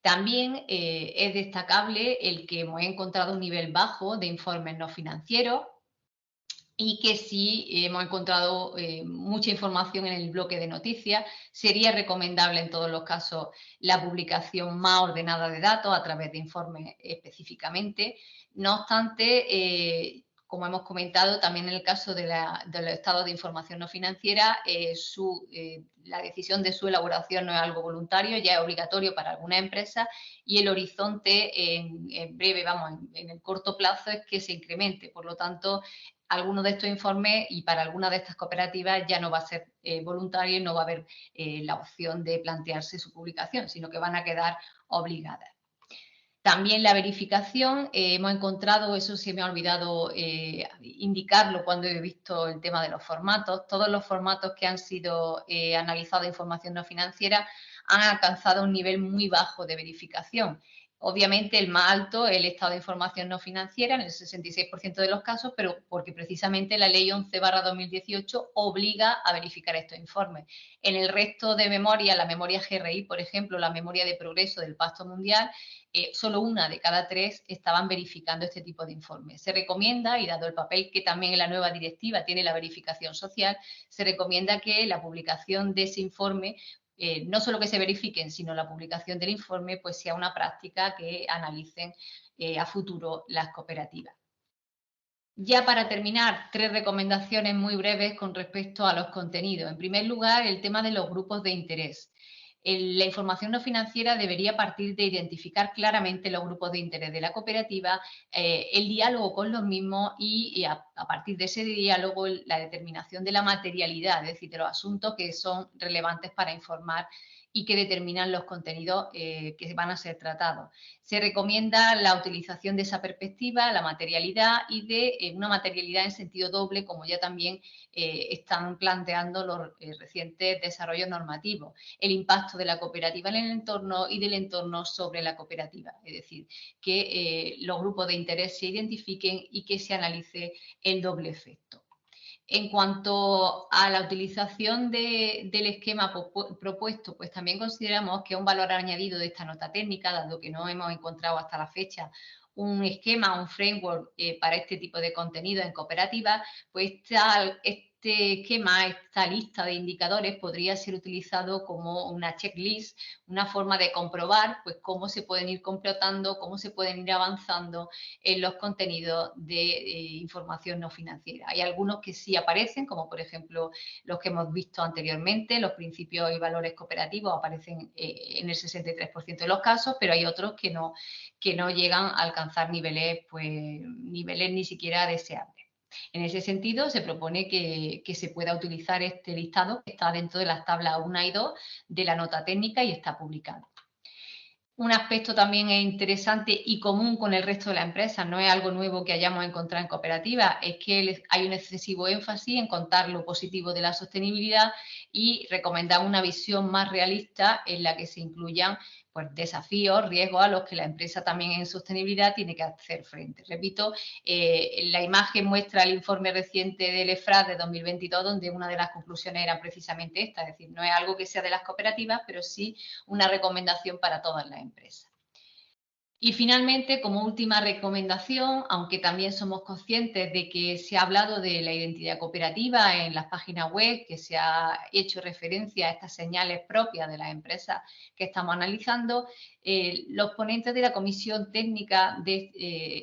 También es destacable el que hemos encontrado un nivel bajo de informes no financieros y que si hemos encontrado mucha información en el bloque de noticias, sería recomendable en todos los casos la publicación más ordenada de datos a través de informes específicamente. No obstante, como hemos comentado, también en el caso de los estados de información no financiera, la decisión de su elaboración no es algo voluntario, ya es obligatorio para algunas empresas y el horizonte en breve, en el corto plazo es que se incremente. Por lo tanto, algunos de estos informes y para algunas de estas cooperativas ya no va a ser voluntario y no va a haber la opción de plantearse su publicación, sino que van a quedar obligadas. También la verificación, hemos encontrado, eso se me ha olvidado indicarlo cuando he visto el tema de los formatos, todos los formatos que han sido analizados de información no financiera han alcanzado un nivel muy bajo de verificación. Obviamente el más alto es el estado de información no financiera en el 66% de los casos, pero porque precisamente la ley 11/2018 obliga a verificar estos informes. En el resto de memorias, la memoria GRI, por ejemplo, la memoria de progreso del Pacto Mundial, solo 1 de cada 3 estaban verificando este tipo de informes. Se recomienda, y dado el papel que también en la nueva directiva tiene la verificación social, se recomienda que la publicación de ese informe, no solo que se verifiquen, sino la publicación del informe, pues sea una práctica que analicen a futuro las cooperativas. Ya para terminar, 3 recomendaciones muy breves con respecto a los contenidos. En primer lugar, el tema de los grupos de interés. La información no financiera debería partir de identificar claramente los grupos de interés de la cooperativa, el diálogo con los mismos y a partir de ese diálogo la determinación de la materialidad, es decir, de los asuntos que son relevantes para informar y que determinan los contenidos que van a ser tratados. Se recomienda la utilización de esa perspectiva, la materialidad y de una materialidad en sentido doble, como ya también están planteando los recientes desarrollos normativos. El impacto de la cooperativa en el entorno y del entorno sobre la cooperativa, es decir, que los grupos de interés se identifiquen y que se analice el doble efecto. En cuanto a la utilización del esquema propuesto, pues también consideramos que un valor añadido de esta nota técnica, dado que no hemos encontrado hasta la fecha un esquema, un framework para este tipo de contenido en cooperativas, pues este esquema, esta lista de indicadores podría ser utilizado como una checklist, una forma de comprobar pues cómo se pueden ir completando, cómo se pueden ir avanzando en los contenidos de información no financiera. Hay algunos que sí aparecen, como por ejemplo los que hemos visto anteriormente, los principios y valores cooperativos aparecen en el 63% de los casos, pero hay otros que no llegan a alcanzar niveles ni siquiera deseables. En ese sentido, se propone que se pueda utilizar este listado que está dentro de las tablas 1 y 2 de la nota técnica y está publicado. Un aspecto también interesante y común con el resto de las empresas, no es algo nuevo que hayamos encontrado en cooperativas, es que hay un excesivo énfasis en contar lo positivo de la sostenibilidad y recomendamos una visión más realista en la que se incluyan pues, desafíos, riesgos a los que la empresa también en sostenibilidad tiene que hacer frente. Repito, la imagen muestra el informe reciente del EFRAD de 2022, donde una de las conclusiones era precisamente esta, es decir, no es algo que sea de las cooperativas, pero sí una recomendación para todas las empresas. Y finalmente, como última recomendación, aunque también somos conscientes de que se ha hablado de la identidad cooperativa en las páginas web, que se ha hecho referencia a estas señales propias de las empresas que estamos analizando, los ponentes de la comisión técnica de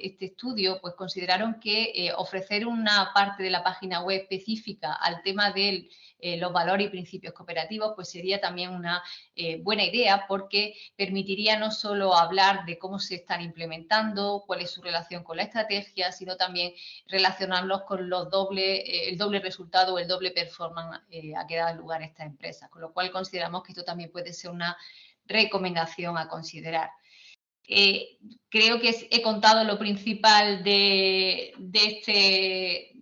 este estudio pues consideraron que ofrecer una parte de la página web específica al tema de los valores y principios cooperativos pues sería también una buena idea, porque permitiría no solo hablar de cómo se están implementando, cuál es su relación con la estrategia, sino también relacionarlos con el doble resultado o el doble performance a que da lugar a estas empresas, con lo cual consideramos que esto también puede ser una recomendación a considerar. Creo que he contado lo principal de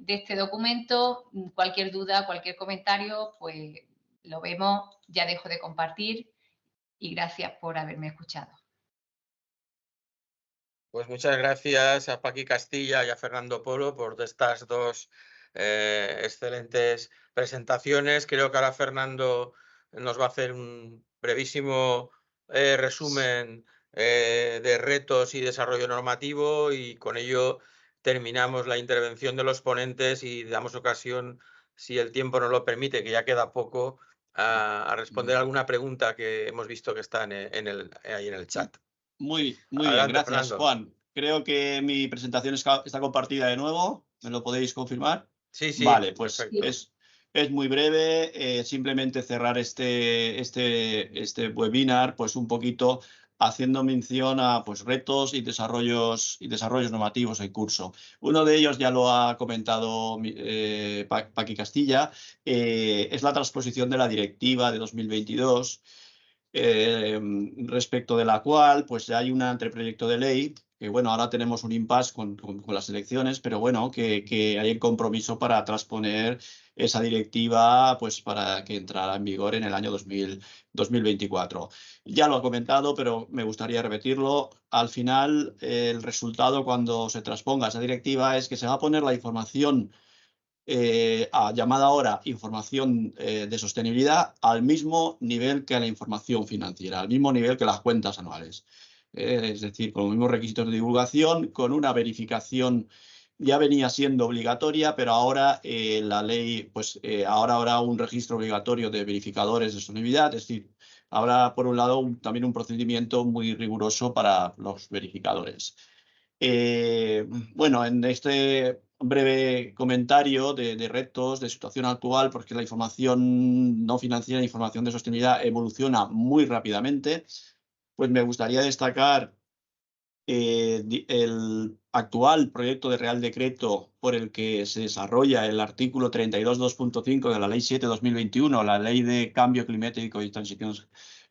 este documento. Cualquier duda, cualquier comentario, pues lo vemos. Ya dejo de compartir y gracias por haberme escuchado. Pues muchas gracias a Paqui Castilla y a Fernando Polo por estas dos excelentes presentaciones. Creo que ahora Fernando nos va a hacer un brevísimo resumen de retos y desarrollo normativo, y con ello terminamos la intervención de los ponentes y damos ocasión, si el tiempo nos lo permite, que ya queda poco, a responder alguna pregunta que hemos visto que está ahí en el chat. Muy bien, Adelante, gracias, Fernando. Juan. Creo que mi presentación está compartida de nuevo. ¿Me lo podéis confirmar? Sí, Vale, pues perfecto. es muy breve. Simplemente cerrar este webinar, pues un poquito haciendo mención a pues, retos y desarrollos normativos en curso. Uno de ellos ya lo ha comentado Paqui Castilla, es la transposición de la directiva de 2022. Respecto de la cual pues hay un anteproyecto de ley que bueno, ahora tenemos un impasse con las elecciones, pero bueno, que hay el compromiso para transponer esa directiva pues, para que entrara en vigor en el año 2024. Ya lo he comentado, pero me gustaría repetirlo. Al final, el resultado cuando se transponga esa directiva es que se va a poner la información llamada ahora información de sostenibilidad al mismo nivel que la información financiera, al mismo nivel que las cuentas anuales. Es decir, con los mismos requisitos de divulgación, con una verificación ya venía siendo obligatoria, pero ahora la ley, pues ahora habrá un registro obligatorio de verificadores de sostenibilidad, es decir, habrá por un lado también un procedimiento muy riguroso para los verificadores. Bueno, en este breve comentario de retos, de situación actual, porque la información no financiera, la información de sostenibilidad evoluciona muy rápidamente, pues me gustaría destacar el actual proyecto de Real Decreto por el que se desarrolla el artículo 32.2.5 de la Ley 7/2021, la Ley de Cambio Climático y Transición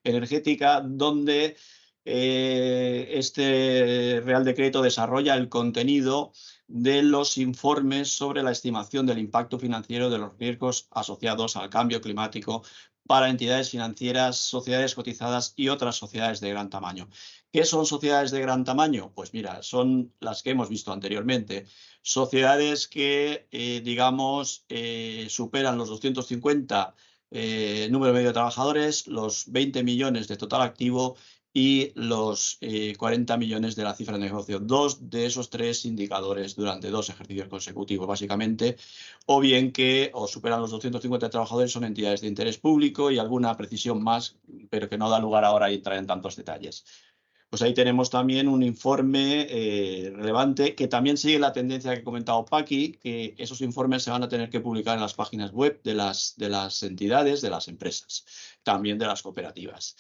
Energética, donde este Real Decreto desarrolla el contenido de los informes sobre la estimación del impacto financiero de los riesgos asociados al cambio climático para entidades financieras, sociedades cotizadas y otras sociedades de gran tamaño. ¿Qué son sociedades de gran tamaño? Pues mira, son las que hemos visto anteriormente. Sociedades que, digamos, superan los 250 número medio de trabajadores, los 20 millones de total activo y los 40 millones de la cifra de negocio. Dos de esos tres indicadores durante 2 ejercicios consecutivos, básicamente, o bien que superan los 250 trabajadores, son entidades de interés público y alguna precisión más, pero que no da lugar ahora a entrar en tantos detalles. Pues ahí tenemos también un informe relevante que también sigue la tendencia que ha comentado Paqui, que esos informes se van a tener que publicar en las páginas web de las entidades, de las empresas, también de las cooperativas.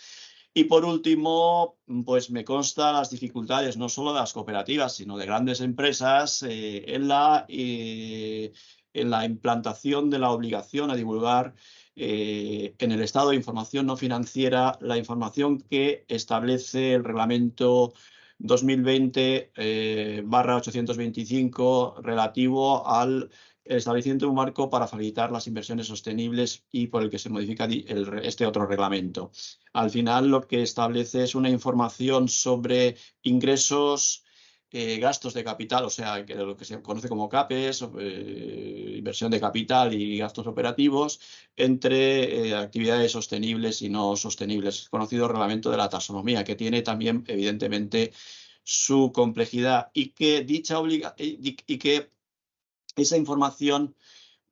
Y por último, pues me consta las dificultades no solo de las cooperativas, sino de grandes empresas en la implantación de la obligación a divulgar en el estado de información no financiera la información que establece el reglamento 2020/825 relativo al establecimiento de un marco para facilitar las inversiones sostenibles y por el que se modifica este otro reglamento. Al final lo que establece es una información sobre ingresos, gastos de capital, o sea, lo que se conoce como CAPES, inversión de capital y gastos operativos, entre actividades sostenibles y no sostenibles, conocido reglamento de la taxonomía, que tiene también, evidentemente, su complejidad y que esa información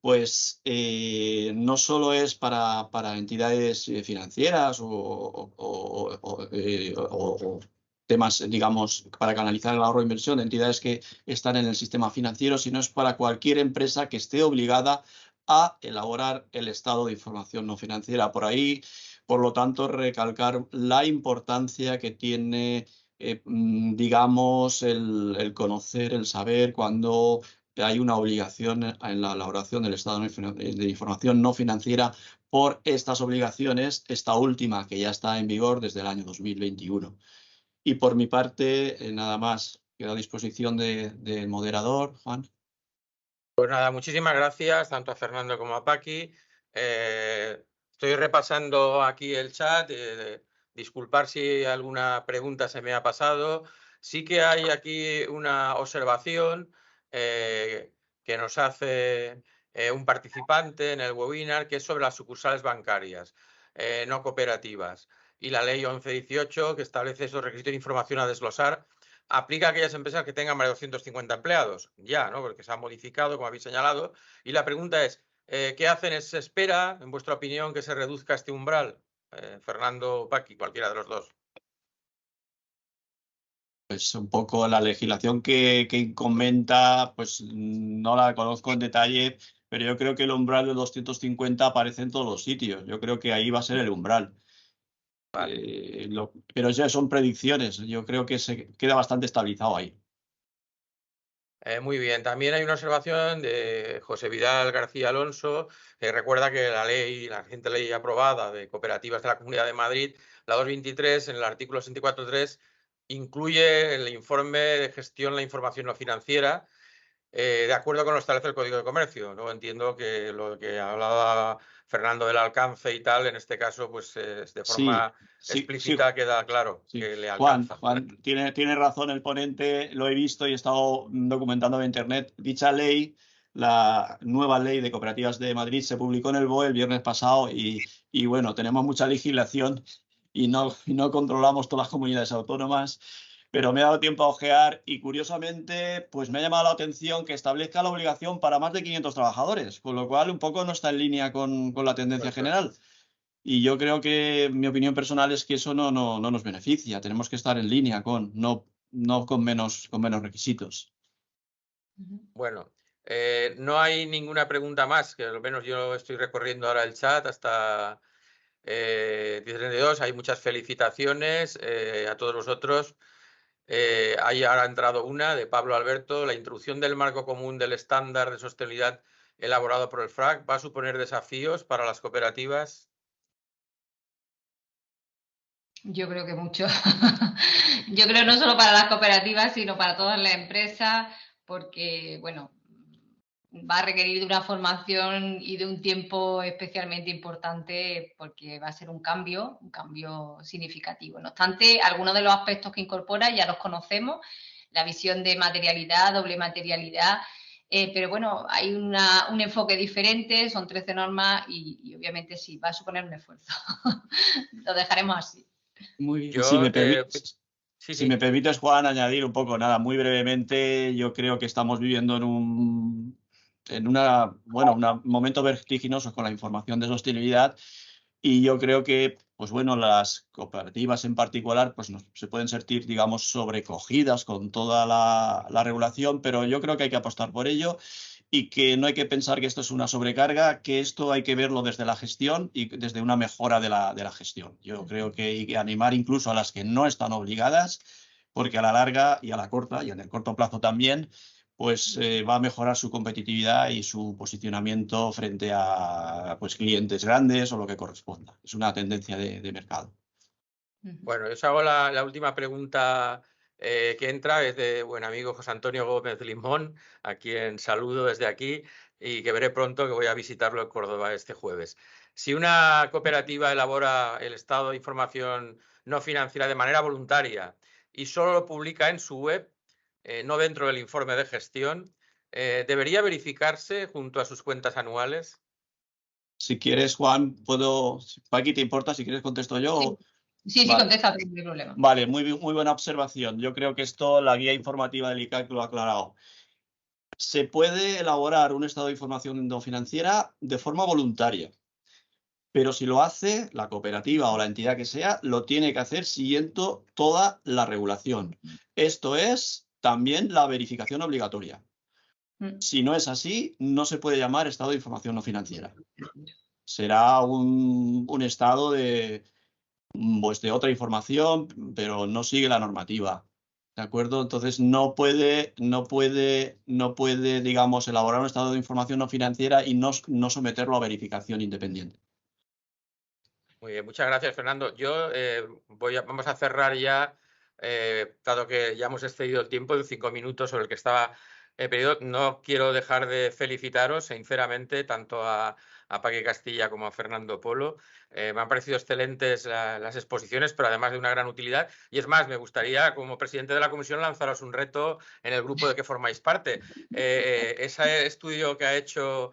pues no solo es para entidades financieras o temas, digamos, para canalizar el ahorro e inversión de entidades que están en el sistema financiero, sino es para cualquier empresa que esté obligada a elaborar el estado de información no financiera. Por ahí, por lo tanto, recalcar la importancia que tiene, digamos, el conocer, el saber cuando hay una obligación en la elaboración del estado de información no financiera por estas obligaciones, esta última que ya está en vigor desde el año 2021. Y por mi parte, nada más. Quedo a disposición del moderador, Juan. Pues nada, muchísimas gracias tanto a Fernando como a Paqui. Estoy repasando aquí el chat. Disculpar si alguna pregunta se me ha pasado. Sí que hay aquí una observación que nos hace un participante en el webinar, que es sobre las sucursales bancarias no cooperativas. Y la ley 1118, que establece esos requisitos de información a desglosar, aplica a aquellas empresas que tengan más de 250 empleados, ya, ¿no? Porque se ha modificado, como habéis señalado. Y la pregunta es, ¿qué hacen? ¿Se espera, en vuestra opinión, que se reduzca este umbral? Fernando o Paqui, cualquiera de los dos. Pues un poco la legislación que comenta, pues no la conozco en detalle, pero yo creo que el umbral de 250 aparece en todos los sitios. Yo creo que ahí va a ser el umbral. Vale. Pero ya son predicciones. Yo creo que se queda bastante estabilizado ahí. Muy bien. También hay una observación de José Vidal García Alonso, que recuerda que la reciente ley aprobada de cooperativas de la Comunidad de Madrid, la 223, en el artículo 64.3, incluye el informe de gestión de la información no financiera. de acuerdo con lo que establece el Código de Comercio. Luego entiendo que lo que hablaba Fernando del alcance y tal, en este caso, pues de forma explícita queda claro que le alcanza. Juan, tiene razón el ponente, lo he visto y he estado documentando en internet. Dicha ley, la nueva ley de cooperativas de Madrid, se publicó en el BOE el viernes pasado y bueno, tenemos mucha legislación y no controlamos todas las comunidades autónomas, pero me he dado tiempo a ojear y curiosamente pues me ha llamado la atención que establezca la obligación para más de 500 trabajadores, con lo cual un poco no está en línea con la tendencia general. Y yo creo que mi opinión personal es que eso no nos beneficia. Tenemos que estar en línea no con menos requisitos. Bueno, no hay ninguna pregunta más, que al menos yo estoy recorriendo ahora el chat hasta 10:32. Hay muchas felicitaciones a todos vosotros. Ahí ahora ha entrado una de Pablo Alberto. La introducción del marco común del estándar de sostenibilidad elaborado por el FRAC va a suponer desafíos para las cooperativas. Yo creo que mucho. Yo creo no solo para las cooperativas, sino para todas las empresas, porque, bueno, va a requerir de una formación y de un tiempo especialmente importante porque va a ser un cambio significativo. No obstante, algunos de los aspectos que incorpora ya los conocemos, la visión de materialidad, doble materialidad, pero bueno, hay un enfoque diferente, son 13 normas y obviamente sí, va a suponer un esfuerzo. Lo dejaremos así. Muy bien. Yo, si me permites, Juan, añadir un poco, nada, muy brevemente, yo creo que estamos viviendo en un momento vertiginoso con la información de sostenibilidad y yo creo que, pues bueno, las cooperativas en particular, pues se pueden sentir, digamos, sobrecogidas con toda la regulación, pero yo creo que hay que apostar por ello y que no hay que pensar que esto es una sobrecarga, que esto hay que verlo desde la gestión y desde una mejora de la gestión. Yo creo que hay que animar incluso a las que no están obligadas, porque a la larga y a la corta, y en el corto plazo también, pues va a mejorar su competitividad y su posicionamiento frente a pues, clientes grandes o lo que corresponda. Es una tendencia de mercado. Bueno, yo os hago la última pregunta que entra, es de buen amigo José Antonio Gómez Limón, a quien saludo desde aquí y que veré pronto, que voy a visitarlo en Córdoba este jueves. Si una cooperativa elabora el estado de información no financiera de manera voluntaria y solo lo publica en su web, no dentro del informe de gestión, ¿debería verificarse junto a sus cuentas anuales? Si quieres, Juan, puedo... Paqui, ¿te importa si quieres contesto yo? Sí, vale. Contesta, no hay problema. Vale, muy buena observación. Yo creo que esto la guía informativa del ICAC lo ha aclarado. Se puede elaborar un estado de información no financiera de forma voluntaria, pero si lo hace la cooperativa o la entidad que sea, lo tiene que hacer siguiendo toda la regulación. Esto es también la verificación obligatoria. Si no es así, no se puede llamar estado de información no financiera. Será un estado de otra información, pero no sigue la normativa. ¿De acuerdo? Entonces no puede, digamos, elaborar un estado de información no financiera y no someterlo a verificación independiente. Muy bien, muchas gracias, Fernando. Yo vamos a cerrar ya, dado que ya hemos excedido el tiempo de 5 minutos sobre el que estaba pedido. No quiero dejar de felicitaros, sinceramente, tanto a Paqui Castilla como a Fernando Polo. Me han parecido excelentes las exposiciones, pero además de una gran utilidad. Y es más, me gustaría, como presidente de la comisión, lanzaros un reto en el grupo de que formáis parte. Ese estudio que ha hecho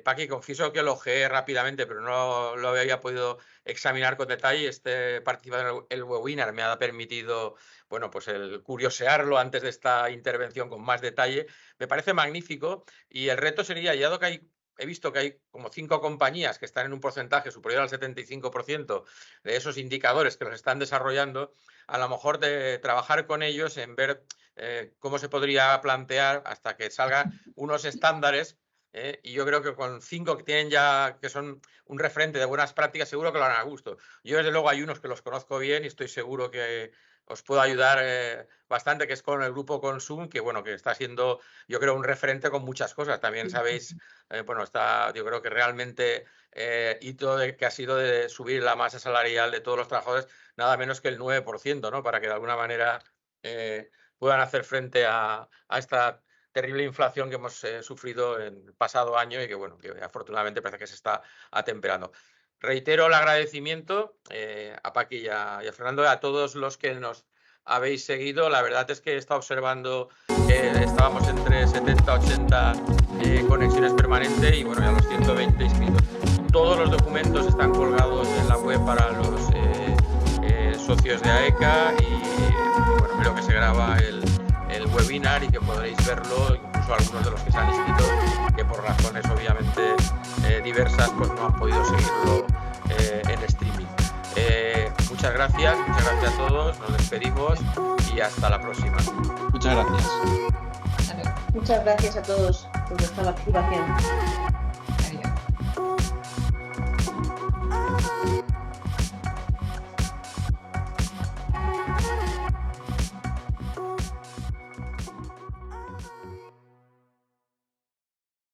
Paqui, confieso que lo ojeé rápidamente, pero no lo había podido examinar con detalle. Participar en el webinar me ha permitido, bueno, pues el curiosearlo antes de esta intervención con más detalle. Me parece magnífico y el reto sería, ya que he visto que hay como 5 compañías que están en un porcentaje superior al 75% de esos indicadores que los están desarrollando, a lo mejor de trabajar con ellos en ver cómo se podría plantear hasta que salgan unos estándares. Y yo creo que con 5 que tienen ya, que son un referente de buenas prácticas, seguro que lo harán a gusto. Yo, desde luego, hay unos que los conozco bien y estoy seguro que os puedo ayudar bastante, que es con el grupo Consum, que bueno, que está siendo, yo creo, un referente con muchas cosas. También sabéis, bueno, yo creo que realmente hito que ha sido de subir la masa salarial de todos los trabajadores nada menos que el 9%, ¿no? Para que de alguna manera puedan hacer frente a esta terrible inflación que hemos sufrido en el pasado año y que, bueno, que afortunadamente parece que se está atemperando. Reitero el agradecimiento a Paqui y a Fernando, a todos los que nos habéis seguido. La verdad es que he estado observando que estábamos entre 70 80 conexiones permanentes y bueno, ya los 120 inscritos. Todos los documentos están colgados en la web para los socios de AECA y bueno, creo que se graba el webinar y que podréis verlo, incluso algunos de los que se han inscrito, que por razones obviamente diversas pues no han podido seguirlo en streaming. Muchas gracias a todos, nos despedimos y hasta la próxima. Muchas gracias. Muchas gracias a todos por vuestra participación.